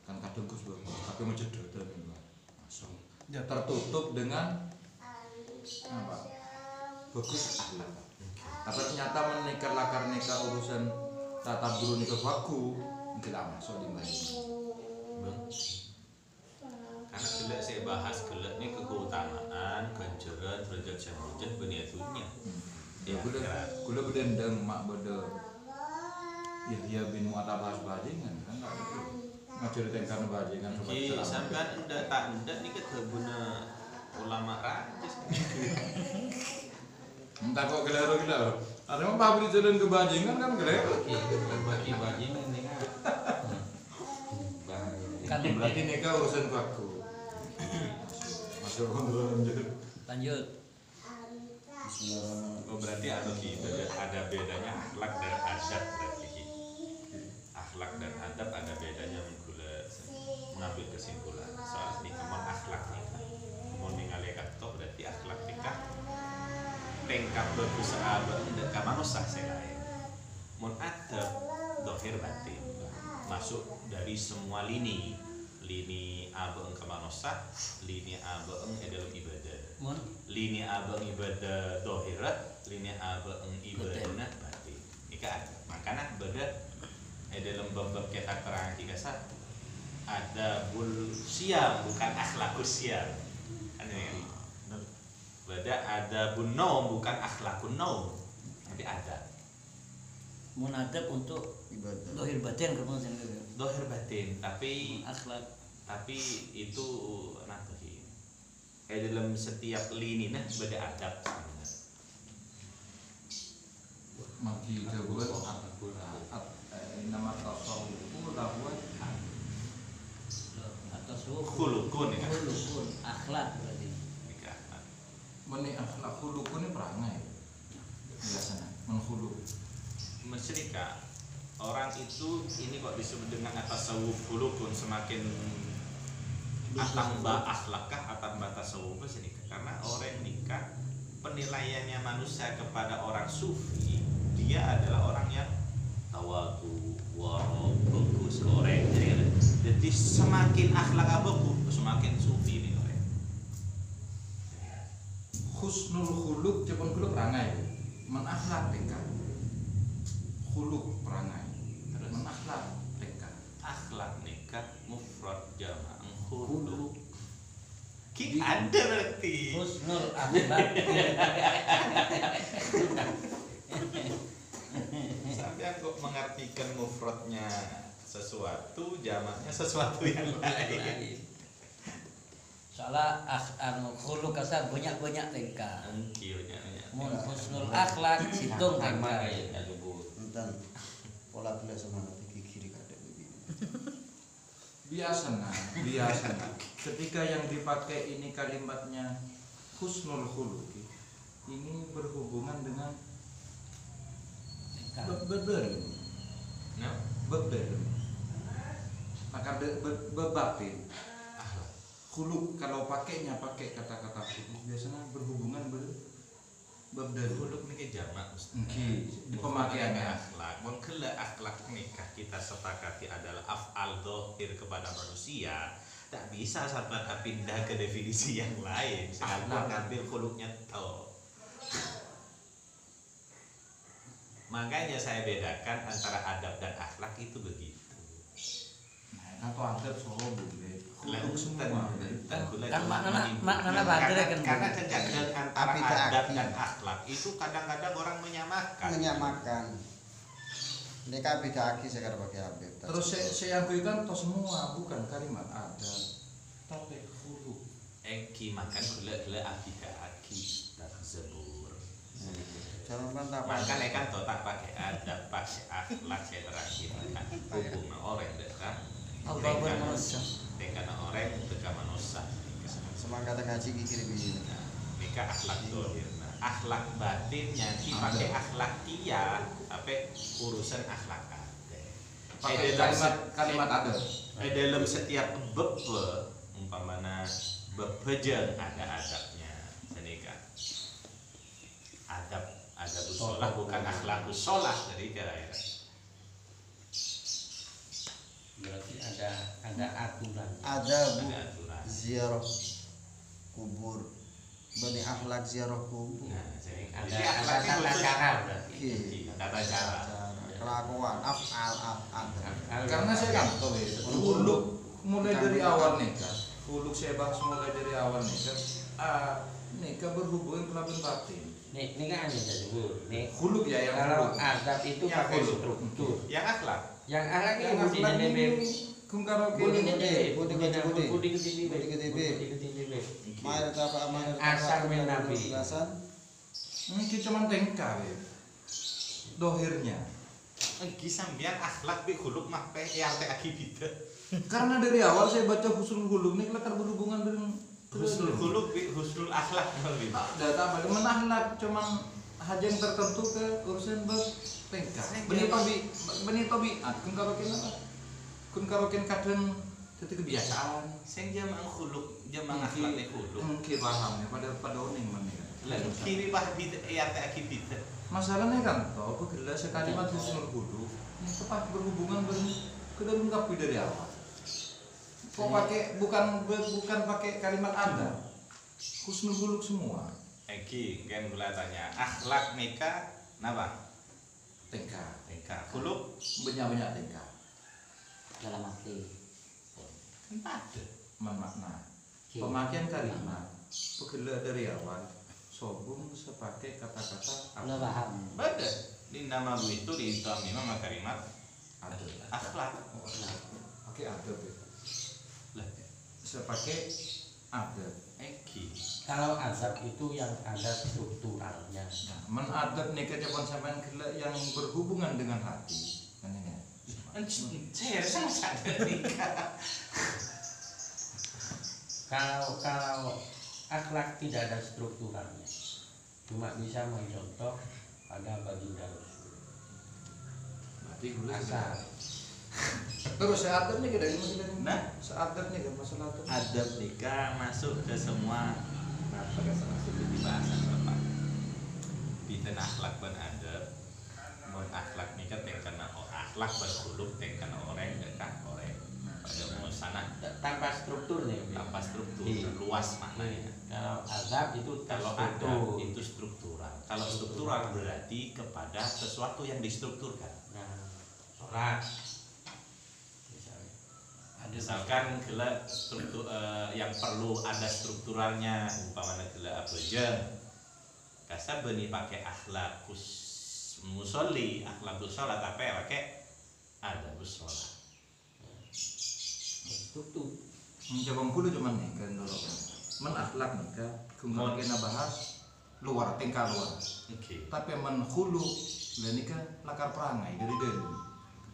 kan kadang gus tapi mau cedot masuk. Tertutup dengan apa? Bagus akhlak. Tapi ternyata menikah lakar nikah urusan tata dulu nikah baku tidak masuk di mana. Karena gelak saya bahas gelak ini keutamaan, ganjaran, derajat syahwat beniatunya. Ya gula bedendang mak beda. Ya bin Mu'tabas bajingan kan enggak betul. Ngaceritakan bajingan Ki sampean ndak tak ndak nih ketebuna ulama rajis. Entah kok gelero. Ada mah pabrik jalan ke bajingan kan gelero. Bagi bajingan nih Kan Berarti nikah urusan baku. Masuk lanjut. lanjut. Oh berarti ada bedanya akhlak dan adab berarti. Akhlak dan adab ada bedanya mengambil kesimpulan soal nikah mon akhlak nikah. Mon ningali kato berarti akhlak nikah. Tengkap bagus sahabat ndak ka manusia selain. Mon adab dohir batin. Masuk dari semua lini abang ke manusia, lini abang dalam ibadah. Mun Lini abang ibadah dohirat, lini abang ibadah batin. Ika ada. Makanya beda dalam bab-bab kita terang tiga ada bul siam bukan akhlakus siam. Kan ini. Beda ada bun naum bukan akhlakun naum. Nanti ada. mun adab untuk ibadah. dohir batin kamu sendiri. Dohir batin, tapi itu nanti dalam setiap lini nah beda adab sebenarnya. Maki kebuat nama tasawuf lawan Atau suhu Khulukun ya. khulukun akhlak berarti. Nikah. meni akhlak khulukun ini perangai. Biasanya menghuluk. Menyika orang itu ini kok disebut dengan tasawuf khulukun semakin atamba akhlakah atamba tasawuf senika karena orang nikah penilaiannya manusia kepada orang sufi dia adalah orang yang tawadu waro bagus korek jadi semakin akhlak bagus semakin sufi ini orang Husnul khuluk cepon khuluk perangai. Men akhlak tingkah. Khuluk perangai. Menakhlak tingkah. akhlak nikah mufrad jama' khuluk ki ada berarti Husnul akhlak. sampai aku mengartikan mufradnya sesuatu jamaknya sesuatu yang lain Soalnya anu khuluk kasar banyak tingkah. angkionya Mun husnul akhlak situng tingkah. ya lubur Enten pola gelas sama nanti kiri kadek begini. Biasanya ketika yang dipakai ini kalimatnya husnul khuluq ini berhubungan dengan beber nah maka bebatin khuluq kalau pakai kata-kata khuluq biasanya berhubungan beber khuluk ini jamak di pemakaiannya akhlak mungkin akhlak nikah kita sepakati adalah af'al dohir kepada manusia tak bisa sampai pindah ke definisi yang lain sekalipun ngambil khuluknya toh makanya saya bedakan antara adab dan akhlak itu begitu atau adab solo boleh khuluq semua Kan maknanya badre kan. karena kejadian antara adab dan akhlak itu kadang-kadang orang menyamakan. Mereka beda lagi saya kira pakai Habib. Terus saya kan toh semua bukan kalimat adat, tapi khuluq. Eki makan gula-gula aki dan zebur. Jangan mantap. Makan kan toh tak pakai adab, pakai akhlak saya terakhir kan. Hukum orang deh kan. Allah bermanusia. Dengan orang tekan manusia. Semangat ngaji kiri begini. Nikah akhlak dohir. Akhlak batin nanti pakai akhlak kia, tapi urusan akhlak ada. Pakai kalimat adat. Dalam setiap bab umpamana bab bejeng ada adabnya. Senika adab sholah bukan akhlakus sholah dari kira-kira. Berarti ada aturan. Ada bu Ada aturan. ziarah kubur. Bani akhlak ziarah kubur. Nah, jadi Ada akhlaknya tata khusus. cara berarti. Iya. Tata cara. Kelakuan afal ada. Karena saya kan tahu ya, khuluq mulai dari awal nikah. Khuluq saya bahas mulai dari awal nikah. Nikah berhubungan kelamin batin. Ini kan ada dulu. Nih, Khuluq ya yang kalau khuluq. adab itu Yang pakai khuluq. struktur. Yang akhlak. Yang akhlak ini Yang budi akhlak DB. ini kungkaro Budi kene. DB. Budi ke DB. Mahir tafa mahir Asal min Nabi. Jelasan. Ini cuma tengkar ya. Dohirnya. Egi sambian akhlak bi khuluq mah pe yang teh akibida. Karena dari awal saya baca husnul khuluq ini kelakar berhubungan dengan Husnul khuluq bi husnul akhlak lebih. data bagaimana akhlak cuman hajeng tertentu ke urusan bertengkar. Benih tabiat kun karokin kadang jadi kebiasaan. Sing jamang khuluq, jamang akhlak teh khuluq. Mungkin pahamnya pada oning mana. Lah kiri bah bid yang teh akibida. Masalahnya kan toh begila sekalimat husnul khuluq ini tepat berhubungan dengan sudah lengkap dari awal. Kok pakai bukan pakai kalimat ada husnul khuluq semua. Egi kan gula tanya akhlak nikah napa? Tengkar Khuluq banyak tengkar Dalam arti kan ada. makna pemakaian kalimat begila dari awal sobung sepakai kata-kata udah paham. Bada di nama bu itu di tamimah kalimat ada akhlak. pakai ada Lah sepakai ada. Egi Kalau adab itu yang ada strukturalnya. Nah, menadab nikah jaman sampean gila yang berhubungan dengan hati kan ini. saya sama sadar nikah. Kalau akhlak tidak ada strukturalnya, cuma bisa mencontoh pada baginda Rasul. Berarti gula Asal terus seadab nih dari masalah ini. Nah, seadab nih kan masalah itu. adab nikah masuk ke semua apa masuk di bahasan bapak. Biten akhlak ban adab, mon akhlak nikah tengkana akhlak berkhuluq tengkana orang dekat orang. Pada musanah tanpa strukturnya. tanpa struktur Iya. luas maknanya. Kalau adab itu Kalau terstruktur. adab itu struktural. Kalau struktural berarti kepada sesuatu yang distrukturkan. Nah, sholat misalnya. Misalkan gila struktur yang perlu ada strukturalnya umpamanya gila abojeng kasar beni pakai akhlakus musolli akhlakus sholat apa ya pakai adabus sholat Struktur. Mencoba kulo cuman nih kan dulu. Men akhlak nikah kemarin kita bahas luar tingkah luar. oke Tapi men khulu dan nikah lakar perangai dari dulu.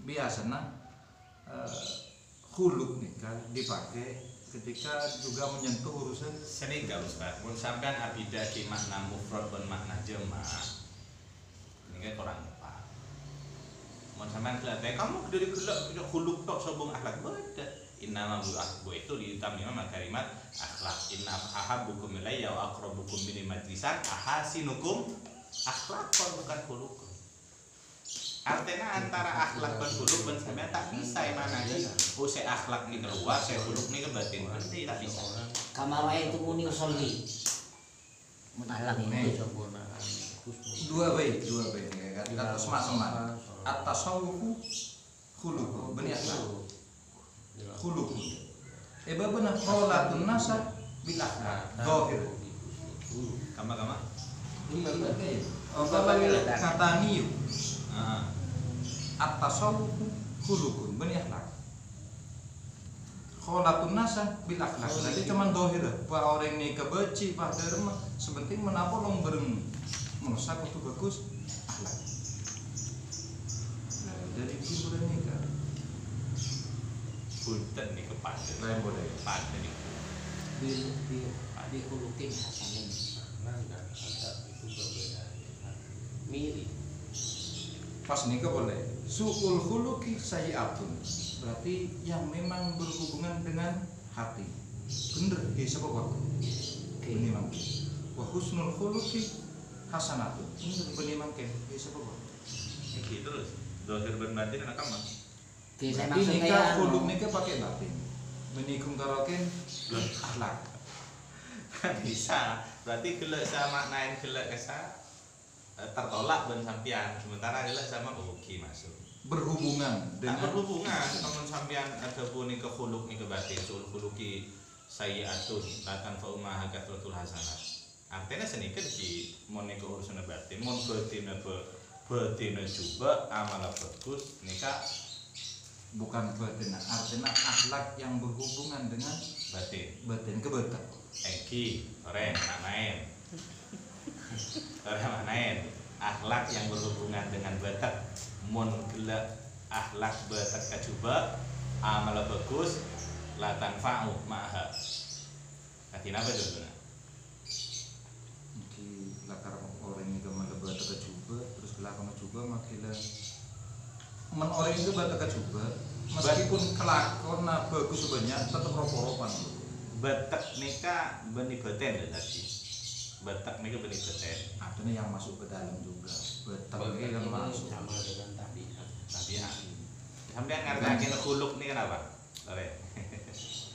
Biasanya khulu nikah dipakai ketika juga menyentuh urusan seni gak Ustaz mun sampean abidah ki makna mufrad dan makna jemaah ini kan kurang tepat mun sampean kelihatan kamu dari gelak khuluk tok sobong akhlak beda innama bu itu ditamimah kalimat akhlak inna ahabbukum ilayya wa aqrabukum minni majlisan ahasinukum akhlakon bukan khuluk artinya antara akhlak dan khuluk dan sampean tak bisa mana sih oh saya akhlak nih keluar saya khuluk nih ke batin berarti tak bisa Kamar itu muni usolli. Mutalang Nih. itu. dua bait ya kan kata semak-semak at-tasawwufu khuluq benih akhlak khuluq benar kholatun nasa bil akhlak zahir kama kata niyu at-tasawwuf khuluqun bani akhlak. Kholatun nasa bil akhlak. Jadi cuman dohir, pak orang ini kebeci, pak derma, sebenting menapa long bereng merusak itu bagus akhlak. Nah, jadi hiburan nikah. Punten nih kepada. Lain boleh. Pada nih. di khuluqin hasanin. Nah, ada itu berbeda. Mirip. Pas nikah boleh. Su'ul khuluqi sayyi'atun. Berarti yang memang berhubungan dengan hati. Bener, siapa waktu? Benih mangke. Wa husnul khuluqi hasanatun. Bener benih mangke. Siapa waktu? Iki terus. Dohir ben batin anak kamu. Oke, saya Berarti maksudnya nikah ya khuluq nikah pakai batin. Menikung karoken akhlak. Bisa. Berarti gelek sama maknain gelek kesa tertolak ben sampean. Sementara gelek sama oke masuk. Berhubungan Tak dengan berhubungan teman sampean ada pun ke khuluq ni ke batin sul khuluqi sayyi'atun la tanfa'u ma hakatul hasanat. Artinya senikah di mon ke urusan batin, mon batin coba amal bagus nikah bukan batin, artinya akhlak yang berhubungan dengan batin kebetul. Eki, ren, maknain akhlak yang berhubungan dengan batak mun gelak akhlak batak kacuba amal bagus la tanfa'u ma'ha katina apa itu benar Mungkin lakar orang ini kemana batak kecuba terus belakang coba makilah men orang itu batak kecuba meskipun kelakon bagus sebanyak tetap ropo-ropan batak nikah benih baten tadi batak nikah benih baten artinya yang masuk ke dalam juga batak ini yang masuk sama dengan tabiat. tabiat sampean ngargakeun khuluq nih kenapa sore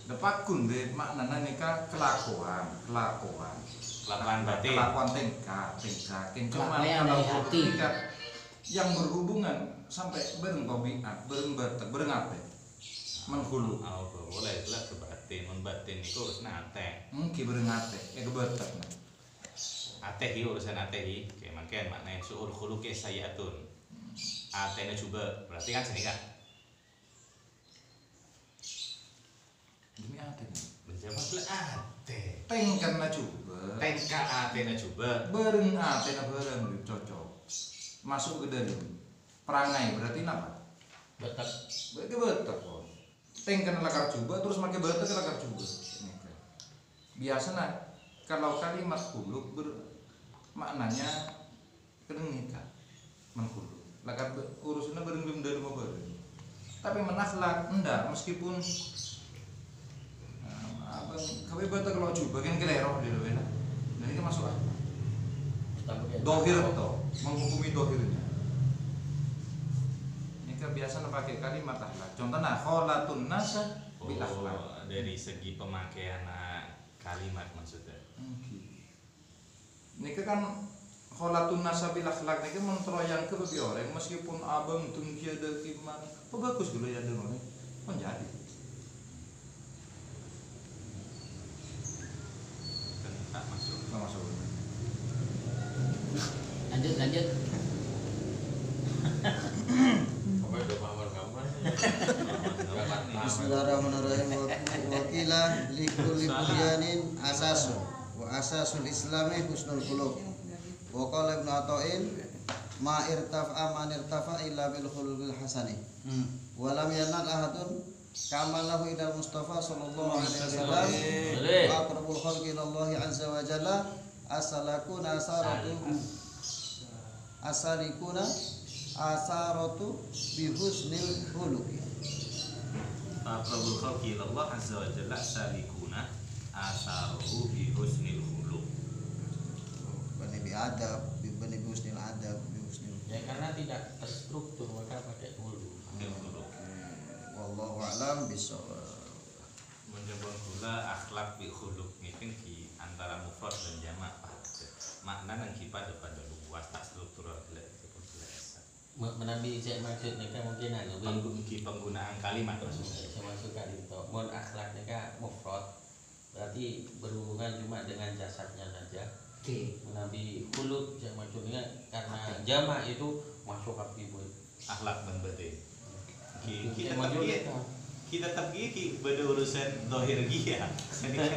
depakun be maknana nikah kelakuan batin kelakuan tingkah Kelakuan yang dari hati. nikah yang berhubungan sampai bareng tabiat bareng batak bareng apa menghulu oh boleh lah ke batin mun batin itu urusna ateh mungkin bareng apa ke batak ateh urusan ateh kayak makan maknain suul khuluqi sayyi'atun atehnya coba berarti kan sini kan demi apa nih menjawab lah ateh tengkan na coba tengka atehnya coba bareng apa na bareng cocok masuk ke dalam perangai berarti apa Batak ke batak kok tengkan lakar coba terus pakai batak ke lakar coba biasanya kalau kalimat khuluq maknanya kedeng nikah menghulu lakar urusannya bareng dari mau bareng tapi menakhlak enggak meskipun abang kami batak kalau coba kan kelero di dalam dan ini masuk apa dohir toh menghukumi dohirnya nikah biasa pakai kalimat akhlak contohnya kholatun nasa bil akhlak dari segi pemakaian kalimat maksudnya nikah kan kholatun nasa bil akhlak nikah mentroyang ke bagi orang meskipun abang tungki ada kiman oh bagus dulu ya ada orang menjadi tak masuk nggak masuk Lanjut. Pokoknya udah paham kamu. Bismillahirrahmanirrahim. Wakila likulli bunyanin asasun wa asasul islami husnul khuluq. Wa qala Ibnu Athail ma irtafa man irtafa illa bil khuluqil hasani. Wa lam yanal ahadun kama lahu ila Mustafa sallallahu alaihi wasallam wa aqrabul khalqi ila Allah azza wa jalla asalakuna asaratu bihusnil khuluqi. Aqrabul khalqi ila Allah azza wa jalla salikuna asaruhu bi husnil khuluq. Bani bi adab, bani bi husnil adab, bi husnil. Ya karena tidak terstruktur maka pakai hulu. Wallahu a'lam bishawab. Menjebol gula akhlak bi khuluq ini di antara mufrad dan jamak makna nang kipa pada luas tak struktural jelek itu biasa. Menabi saya maksudnya kan mungkin anu Penggunaan kalimat maksudnya. saya masuk kali itu mon akhlaknya kan mufrad berarti berhubungan cuma dengan jasadnya saja. Oke. Menabi khuluq saya maksudnya karena jamak itu masuk api buat akhlak dan batin. Kita tapi beda urusan dohir ya.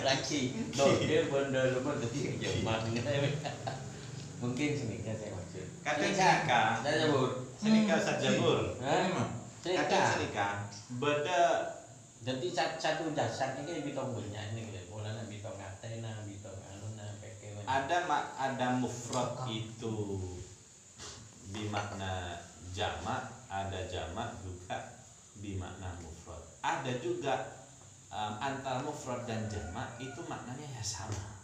Laki dohir benda lupa detik jamak mungkin senika saya maksud. Kadang senika, saya sebut senika sajabur. Kadang senika beda. Jadi satu dasarnya kan bitong bernyanyi gitu. Mulanya bitong ngatena, bitong aluna, peke. Ada mufrad itu bimakna jamak, ada jamak juga bimakna mufrad. Ada juga antara mufrad dan jamak itu maknanya ya sama.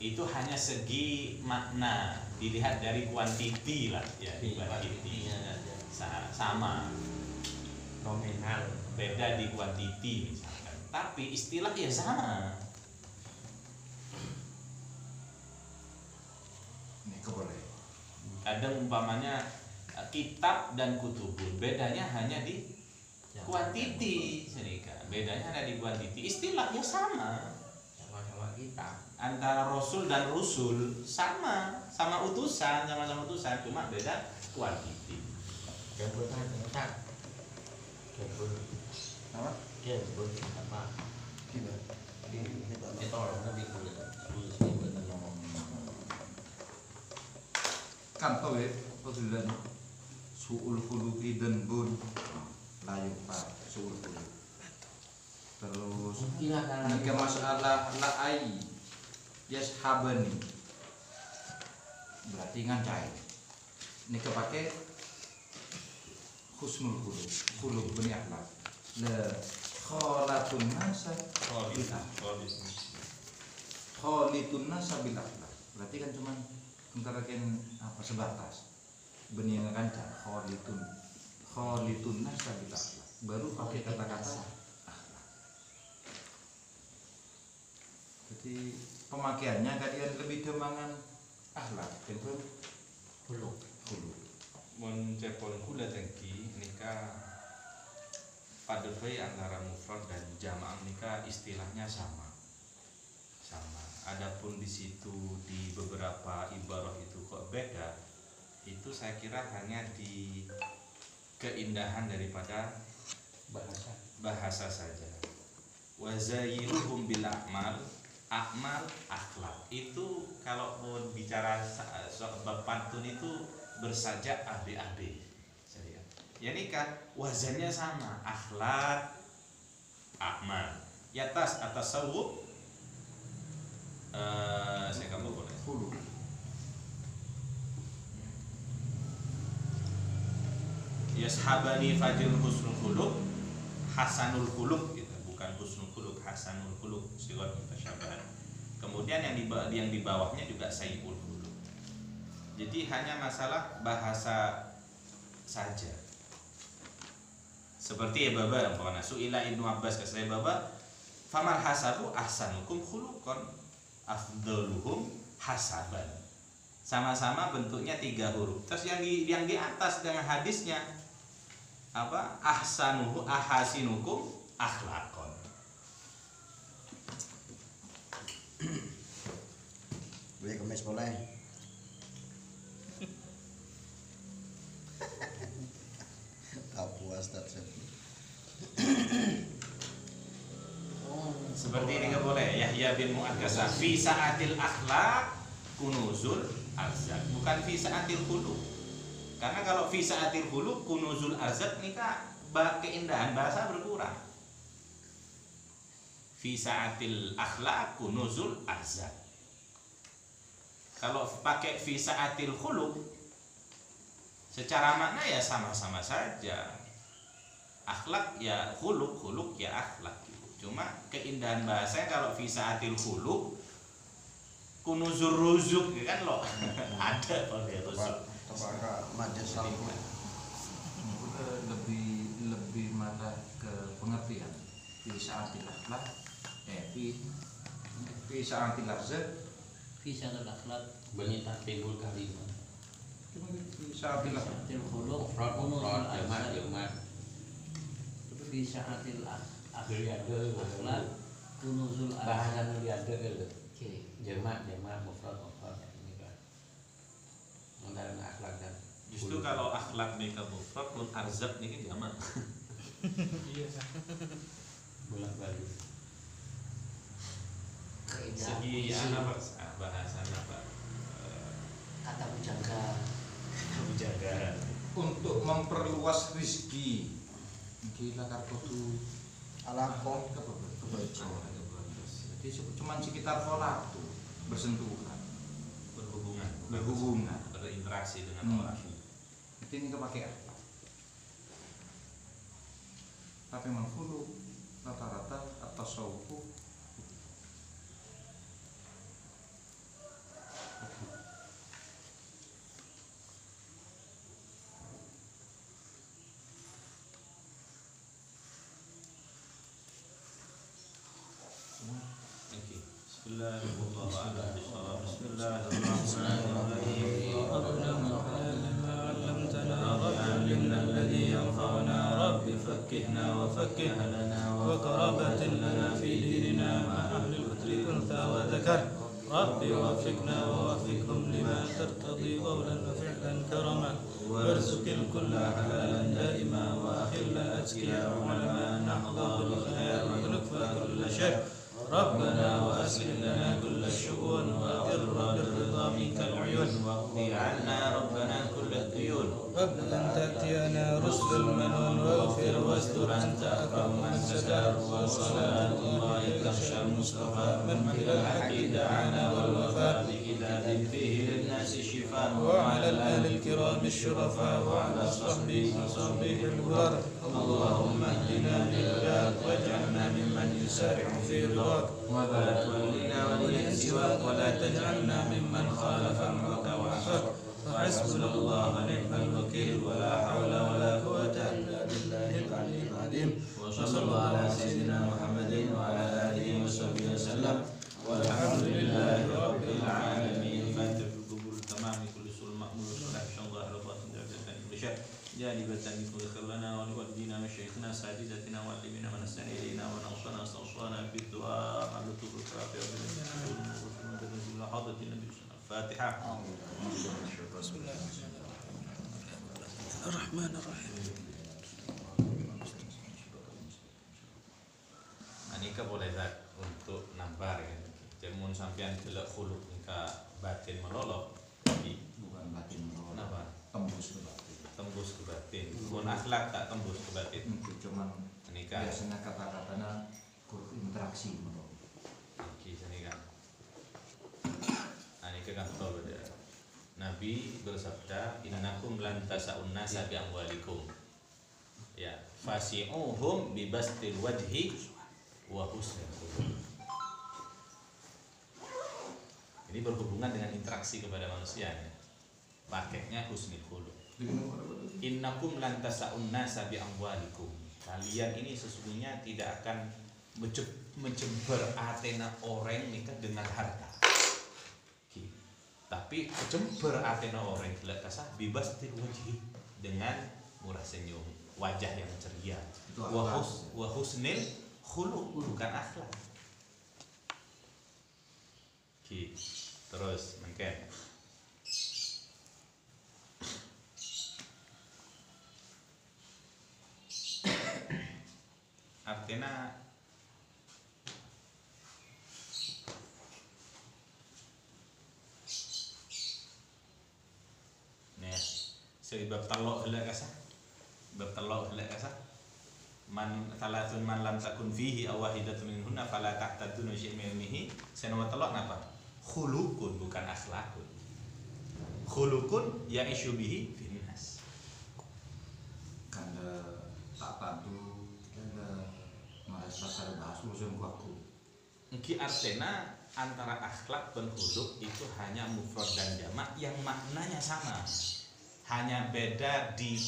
Itu hanya segi makna, dilihat dari kuantiti lah ya, kuantitinya sama, nominal beda di kuantiti misalkan, tapi istilah ya sama. Ini keboleh. Kadang umpamanya kitab dan kutubun, bedanya hanya di kuantiti, bedanya hanya di kuantiti, istilahnya sama. sama-sama kita. Antara rasul dan rusul sama utusan, sama-sama utusan, cuma beda kuantiti. Kebun tak. Kebun Apa? kebun apa? Kita Itu orang nabi kulit. Kan tahu ya, fadilan suul khuluqi dan bun layu pak suul khuluq. Terus jika masalah la'ai yashabani berarti ngancai. Ini kepake husnul khuluq, khuluq bani akhlak. La khalatun nasa khalitun nasa bil akhlak. Berarti kan cuman antara apa sebatas bani yang ngancai khalitun nasa bil akhlak. Baru pakai kata-kata jadi pemakaiannya kalian lebih demangan akhlak itu hulu. Mun cepol kula tengki nika padefai antara mufrad dan jamaah nika istilahnya sama. Adapun di situ di beberapa ibarah itu kok beda, itu saya kira hanya di keindahan daripada bahasa saja. Wa zayyiruhum bil a'mal akhlak itu kalau mau bicara bab pantun itu bersajak AB ya nikah wazannya sama akhlak amal ya atas sawub saya kamu boleh yashabani fajrul husnul khuluq hasanul khuluq gitu, bukan husnul khuluq, hasanul khuluq sirat mutasyabahan. Kemudian yang di bawahnya juga sayyul khuluq. Jadi hanya masalah bahasa saja. Seperti ya Baba umpamanya suila Ibnu Abbas ke saya Baba famal hasabu ahsanukum khuluqan afdaluhum hasaban. Sama-sama bentuknya 3 huruf. Terus yang di atas dengan hadisnya apa? Ahasinukum akhlaqan. Boleh kemis boleh. Tak puas tak sih. Seperti ini nggak boleh. Yahya bin Mu'adzah fi sa'atil akhlaq kunuzul arzak, bukan fi sa'atil khuluq. Karena kalau fi sa'atil khuluq kunuzul arzak ini keindahan bahasa berkurang. Fi sa'atil akhlaq kunuzul arzak. Kalau pakai fi sa'atil khuluq secara makna ya sama-sama saja. Akhlak ya khuluq, khuluq ya akhlak. Cuma keindahan bahasanya kalau fi sa'atil khuluq kunuzur ruzuk kan loh. Ada pada ruzuk. Apakah majelis salam lebih mata ke pengertian fi sa'atil akhlak fi sa'atil arzak Bisa akhlak Bani tatibul kalimah. fi sa'atil akhlak til khuluq Mufrad jamak. fi sa'atil Akhlak akhlak kunuzul bahasa nu diade geuleuh. Oke. Jamak mufrad ini kan. dan akhlak dan Justru kalau akhlak mereka mufrad pun arzak ini jamak. Iya. Bolak-balik. Keindahan Segi puisi, apa bahasan apa? kata bujaga. Menjaga. Untuk memperluas rizki gila kartu alaqah kebaca. Jadi cuma sekitar sholat tuh bersentuhan, berhubungan, berinteraksi dengan orang. Itu ini kepake akhlak. Tapi menghulu rata-rata atas tasawuf Bismillahirrahmanirrahim. علمتنا رب علمنا الذي ينفعنا رب فكهنا وفكه وقرابة لنا في ديننا مع أهل الفطر أنثى وذكر رب وفقنا ووفقهم لما ترتضي قولا وفعلا كرما وارزق الكل حلالا دائما وأخل أتقياء علماء نحظى بالخير ونكفى كل شر ربنا وأسلم لنا كل الشؤون وأقر بالرضا منك العيون واقضي عنا ربنا كل الديون. قبل أن تأتينا رسل المنون واغفر واستر أنت أكرم من ستر وصلاة الله تخشى المصطفى من إلى الحق دعانا والوفاء بكتاب فيه للناس شفاء. وعلى الآل الكرام الشرفاء وعلى صحبه وصحبه الغر اللهم اهدنا للهدى واجعلنا ممن يسارع في رضاك ولا تولنا وليا سواك ولا تجعلنا ممن خالف أمرك وعصاك وحسبنا الله ونعم الوكيل ولا حول ولا قوة إلا بالله العلي العظيم وصلى الله على سيدنا محمد وعلى آله وصحبه وسلم والحمد لله رب العالمين. فاتح القبول تمام كل سوء المأمول والصلاح إن شاء الله رضوات درجة كل شيء جانبة كل خير لنا ولوالدينا وشيخنا سادتنا وعلمنا ونستعين إلينا ونوصنا استوصانا بالدعاء على طول الكافر وبالنسبة حاضرة النبي صلى الله عليه وسلم. الفاتحة. بسم الله الرحمن الرحيم. Anika boleh tak untuk nambar kan. Jamun sampean delok khuluk nika batin melolok bukan batin menolak, Kenapa? tembus ke batin. tembus ke batin. Mun akhlak tak tembus ke batin. Itu cuman Anika biasanya kata-katanya berinteraksi menolak. iki sini kan. Anika kan tahu dia. Nabi bersabda, "Innakum lan tasa'un nasa bi amwalikum." Ya, fasi'uhum bi bastil wajhi wa husnil khuluq. Ini berhubungan dengan interaksi kepada manusia ya. Pakainya husnul khuluq. Innakum lan tasa'un nasa bi amwalikum. Kalian ini sesungguhnya tidak akan menceber atena orang nikah dengan harta. Tapi jember atena orang tidak kasah bebas wajhi dengan murah senyum, wajah yang ceria. Wa husnil khuluq, bukan akhlak. Terus mungkin artinya nih sebab talok helak kasah bab talok helak kasah man thalathun man lam takun fihi aw wahidatun minhunna fala tahtadun syai'mihi senama talok napa khuluqun bukan akhlakun khuluqun ya isyubihi finnas Kanda tak tadu kanda merasa saya bahas urusan aku. Engki artena antara akhlak dan khuluq itu hanya mufrad dan jamak yang maknanya sama. Hanya beda di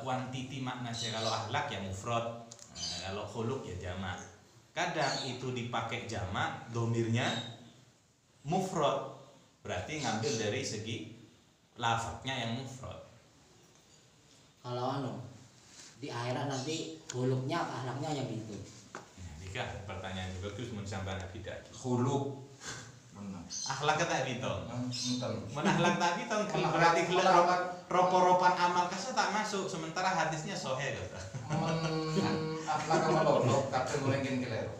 kuantiti makna. Kalau akhlak ya mufrad, kalau khuluq ya jamak. Kadang itu dipakai jamak, domirnya mufrad. Berarti ngambil dari segi lafadznya yang mufrad. Kalau di akhirat nanti huluknya akhlaknya yang gitu. Nah, jika pertanyaan bagus mencampurkan tidak Khuluk Benar. Akhlak tak bitong. Entar. Mun akhlak tak bitong berarti ropo-ropan amal kasa tak masuk sementara hadisnya sahih kata. Akhlak melolok kabeh gorengin kelero.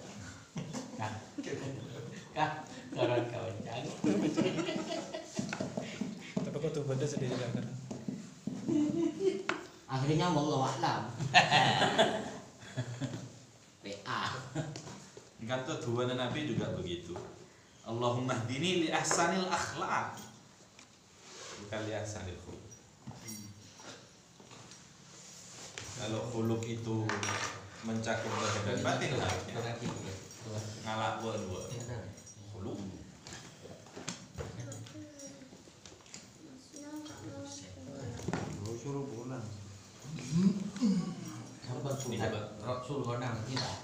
Kawan-kawan jangan. Tapi kok tuh beda sedih juga kan. Akhirnya wallahu a'lam. PA. Kata tuan Nabi juga begitu. Allahumma hdini li ahsanil akhlaq. Bukan li ahsanil khuluq. Kalau khuluq itu mencakup zahir dan batin harusnya ngalak dua-dua. Khuluq. Suruh pulang. Rasul konang kita.